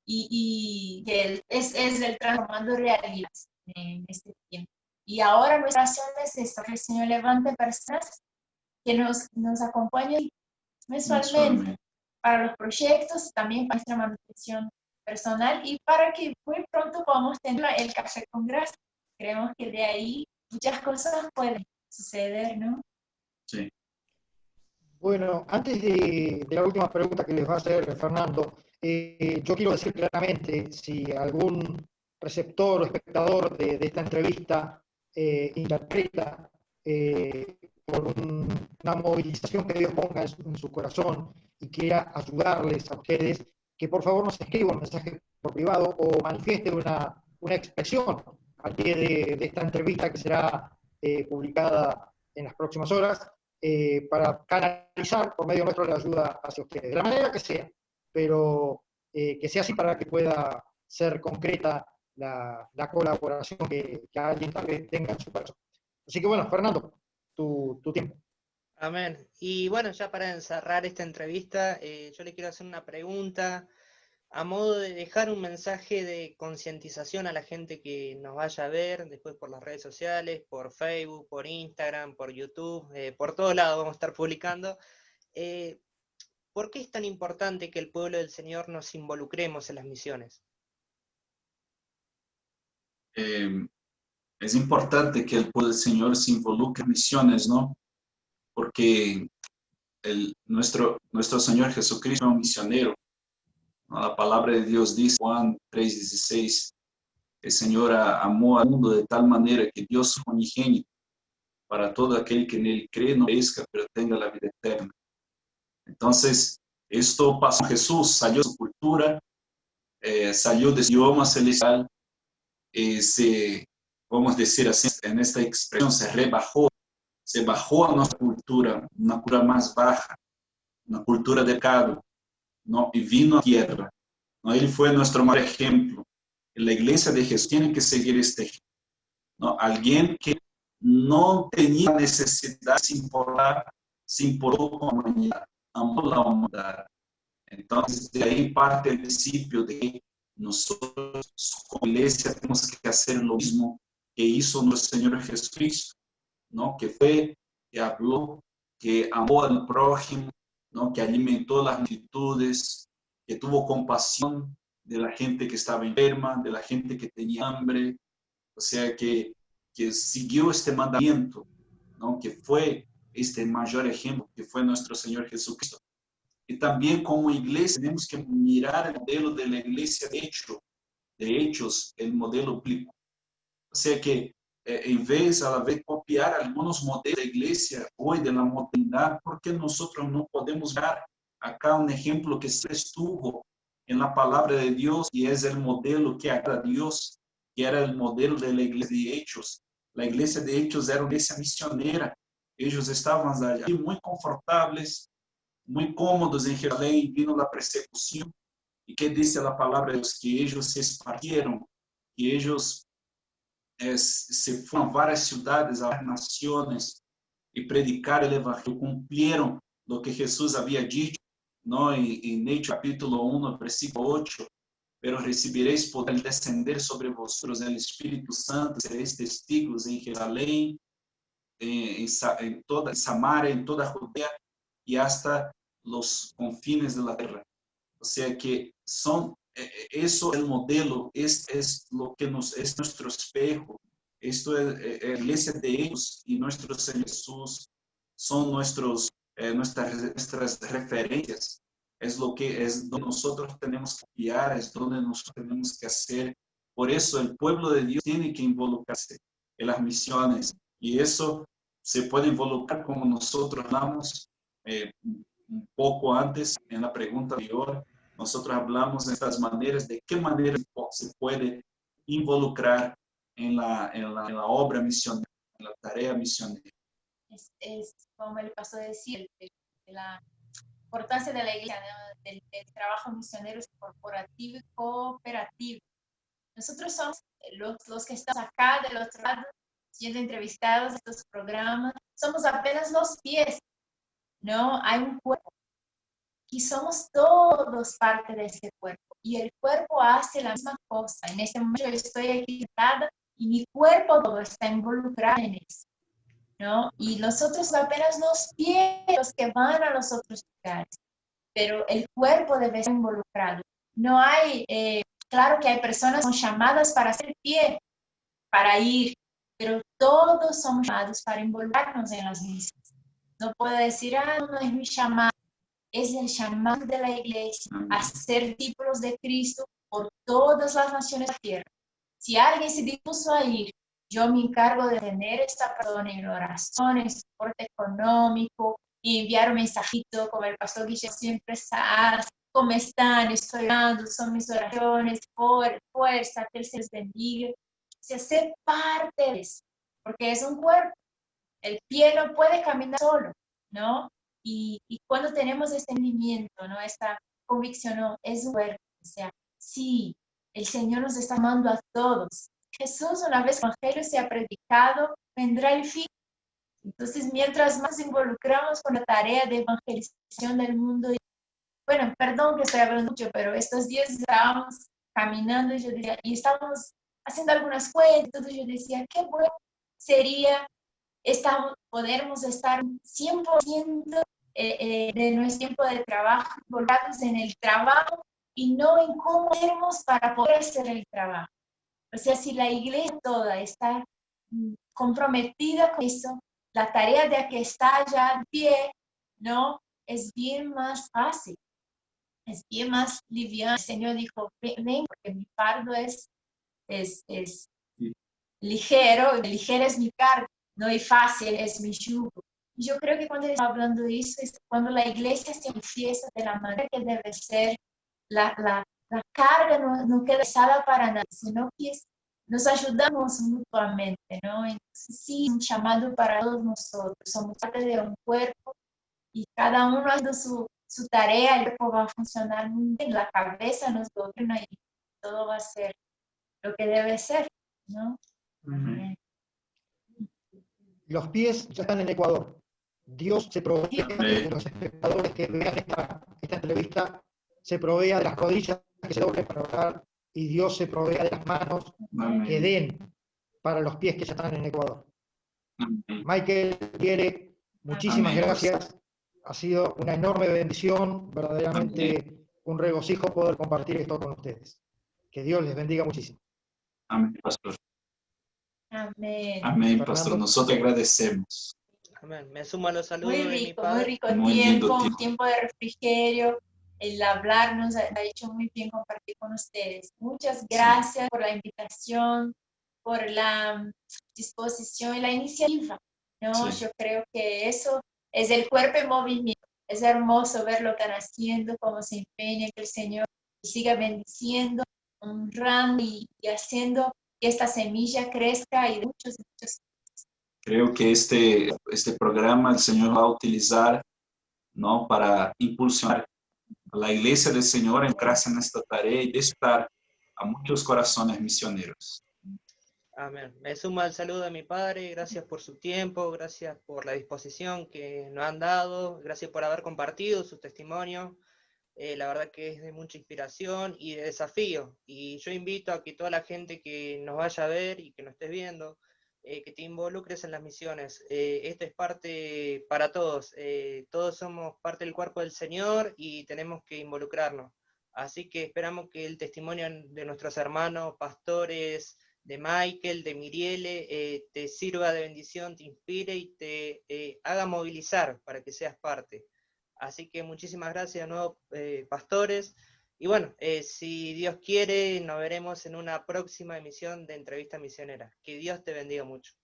y es el transformando realidad en este tiempo. Y ahora nuestra oración es esto, que el Señor levante personas que nos acompañen mensualmente para los proyectos, también para nuestra manutención personal y para que muy pronto podamos tener el Café con Gracia. Creemos que de ahí muchas cosas pueden suceder, ¿no? Sí. Bueno, antes de la última pregunta que les va a hacer Fernando, yo quiero decir claramente, si algún receptor o espectador de esta entrevista interpreta por una movilización que Dios ponga en su corazón y quiera ayudarles a ustedes, que por favor nos escriba un mensaje por privado o manifieste una expresión al pie de esta entrevista que será publicada en las próximas horas, para canalizar por medio nuestro la ayuda hacia ustedes, de la manera que sea, pero que sea así para que pueda ser concreta la colaboración que alguien tal vez tenga en su corazón. Así que bueno, Fernando, tu tiempo. Amén. Y bueno, ya para encerrar esta entrevista, yo le quiero hacer una pregunta a modo de dejar un mensaje de concientización a la gente que nos vaya a ver después por las redes sociales, por Facebook, por Instagram, por YouTube, por todos lados vamos a estar publicando. Eh, ¿Por qué es tan importante que el pueblo del Señor nos involucremos en las misiones? Es importante que el pueblo del Señor se involucre en misiones, ¿no? Porque nuestro Señor Jesucristo es un misionero, ¿no? La palabra de Dios dice, Juan 3:16, el Señor amó al mundo de tal manera que dio su unigénito para todo aquel que en él cree, no perezca, pero tenga la vida eterna. Entonces, esto pasó a Jesús, salió de su cultura, salió de su idioma celestial, vamos a decir así, en esta expresión, se bajó a nuestra cultura, una cultura más baja, una cultura de pecado, ¿no? Y vino a tierra, ¿no? Él fue nuestro mayor ejemplo. La iglesia de Jesús tiene que seguir este ejemplo, ¿no? Alguien que no tenía necesidad, se importó con la humanidad, amó la humanidad. Entonces, de ahí parte el principio de que nosotros, como iglesia, tenemos que hacer lo mismo que hizo nuestro Señor Jesucristo, ¿no? Que fue, que habló, que amó al prójimo, ¿no? Que alimentó las multitudes, que tuvo compasión de la gente que estaba enferma, de la gente que tenía hambre, o sea, que siguió este mandamiento, ¿no? Que fue este mayor ejemplo, que fue nuestro Señor Jesucristo. Y también como iglesia tenemos que mirar el modelo de la iglesia de hechos, el modelo bíblico. O sea que en vez de copiar algunos modelos de iglesia hoy de la modernidad, ¿por qué nosotros no podemos ver acá un ejemplo que siempre estuvo en la palabra de Dios y es el modelo que agrada a Dios, que era el modelo de la iglesia de Hechos? La iglesia de Hechos era una iglesia misionera. Ellos estaban allí muy confortables, muy cómodos en Jerusalén, vino la persecución. ¿Y qué dice la palabra de Dios? Que ellos se esparcieron, que ellos se fueron a varias ciudades, a varias naciones y predicar el evangelio, cumplieron lo que Jesús había dicho, ¿no? En Hechos capítulo 1, versículo 8, pero recibiréis poder al descender sobre vosotros el Espíritu Santo, seréis testigos en Jerusalén, en toda Samaria, en toda Judea y hasta los confines de la tierra. O sea que eso es el modelo, es lo que es nuestro espejo. Esto es la iglesia de ellos y nuestro Señor Jesús son nuestras referencias. Es lo que es donde nosotros tenemos que guiar, es donde nosotros tenemos que hacer. Por eso el pueblo de Dios tiene que involucrarse en las misiones y eso se puede involucrar como nosotros hablamos un poco antes en la pregunta anterior. Nosotros hablamos de estas maneras, de qué manera se puede involucrar en la obra misionera, en la tarea misionera. Es como el pasó a decir, de la importancia de la iglesia, ¿no? del trabajo misionero corporativo y cooperativo. Nosotros somos los que estamos acá del otro lado, siendo entrevistados en estos programas, somos apenas los pies, ¿no? Hay un cuerpo y somos todos parte de este cuerpo y el cuerpo hace la misma cosa. En este momento yo estoy aquí sentada y mi cuerpo todo está involucrado en eso, ¿no? Y nosotros apenas los pies los que van a los otros lugares, pero el cuerpo debe estar involucrado. No hay, claro que hay personas que son llamadas para ser pie, para ir, pero todos somos llamados para involucrarnos en las misiones. No puedo decir, no es mi llamado. Es el llamado de la iglesia a ser discípulos de Cristo por todas las naciones de la tierra. Si alguien se dispuso a ir, yo me encargo de tener a esta persona en oración, en soporte económico, y enviar un mensajito como el pastor Guillermo siempre hace. ¿Cómo están? Estoy orando, son mis oraciones, por fuerza, que Él se les bendiga. Se hace parte de eso, porque es un cuerpo. El pie no puede caminar solo, ¿no? Y cuando tenemos este entendimiento, ¿no? Esta convicción, ¿no? Es un cuerpo. O sea, sí, el Señor nos está llamando a todos. Jesús, una vez que el Evangelio sea predicado, vendrá el fin. Entonces, mientras más involucramos con la tarea de evangelización del mundo, bueno, perdón que estoy hablando mucho, pero estos días estábamos caminando y yo diría, y estábamos haciendo algunas cuentas, entonces yo decía, qué bueno sería podermos estar 100% de nuestro tiempo de trabajo involucrados en el trabajo y no en cómo hacemos para poder hacer el trabajo. O sea, si la iglesia toda está comprometida con eso, la tarea de que está ya en pie, ¿no? Es bien más fácil, es bien más liviano. El Señor dijo, ven, porque mi fardo es ligero, ligera es mi carga, no es fácil, es mi yugo. Y yo creo que cuando está hablando de eso, es cuando la iglesia se manifiesta de la manera que debe ser, la carga no queda pesada para nadie, sino que nos ayudamos mutuamente, ¿no? Entonces, sí, un llamado para todos nosotros. Somos parte de un cuerpo y cada uno haciendo su tarea, el cuerpo va a funcionar muy bien, la cabeza nos gobierna y todo va a ser lo que debe ser, ¿no? Amén. Los pies ya están en Ecuador. Dios se provee Amén. de los espectadores que vean esta entrevista, se provea de las rodillas que se doblen para orar, y Dios se provea de las manos que Amén. den para los pies que ya están en Ecuador. Amén. Michael, quiere, muchísimas Amén. gracias. Ha sido una enorme bendición, verdaderamente un regocijo poder compartir esto con ustedes. Que Dios les bendiga muchísimo. Amén, pastor. Amén. Amén, pastor. Fernando. Nosotros agradecemos. Amén. Me sumo a los saludos Muy de mi rico padre. Muy lindo tiempo, un tiempo. tiempo de refrigerio. El hablar nos ha hecho muy bien compartir con ustedes. Muchas gracias por la invitación, por la disposición y la iniciativa, ¿no? Sí. Yo creo que eso es el cuerpo en movimiento. Es hermoso ver lo que están haciendo, cómo se empeña, que el Señor siga bendiciendo, honrando y haciendo que esta semilla crezca y de muchos. Creo que este programa el Señor va a utilizar, ¿no?, para impulsionar a la iglesia del Señor en gracia en esta tarea y despertar a muchos corazones misioneros. Amén. Me sumo al saludo de mi padre. Gracias por su tiempo, gracias por la disposición que nos han dado, gracias por haber compartido su testimonio. La verdad que es de mucha inspiración y de desafío. Y yo invito a que toda la gente que nos vaya a ver y que nos estés viendo, que te involucres en las misiones. Esto es parte para todos. Todos somos parte del cuerpo del Señor y tenemos que involucrarnos. Así que esperamos que el testimonio de nuestros hermanos, pastores, de Michael, de Miriele, te sirva de bendición, te inspire y te haga movilizar para que seas parte. Así que muchísimas gracias de nuevo, pastores. Y bueno, si Dios quiere, nos veremos en una próxima emisión de Entrevista Misionera. Que Dios te bendiga mucho.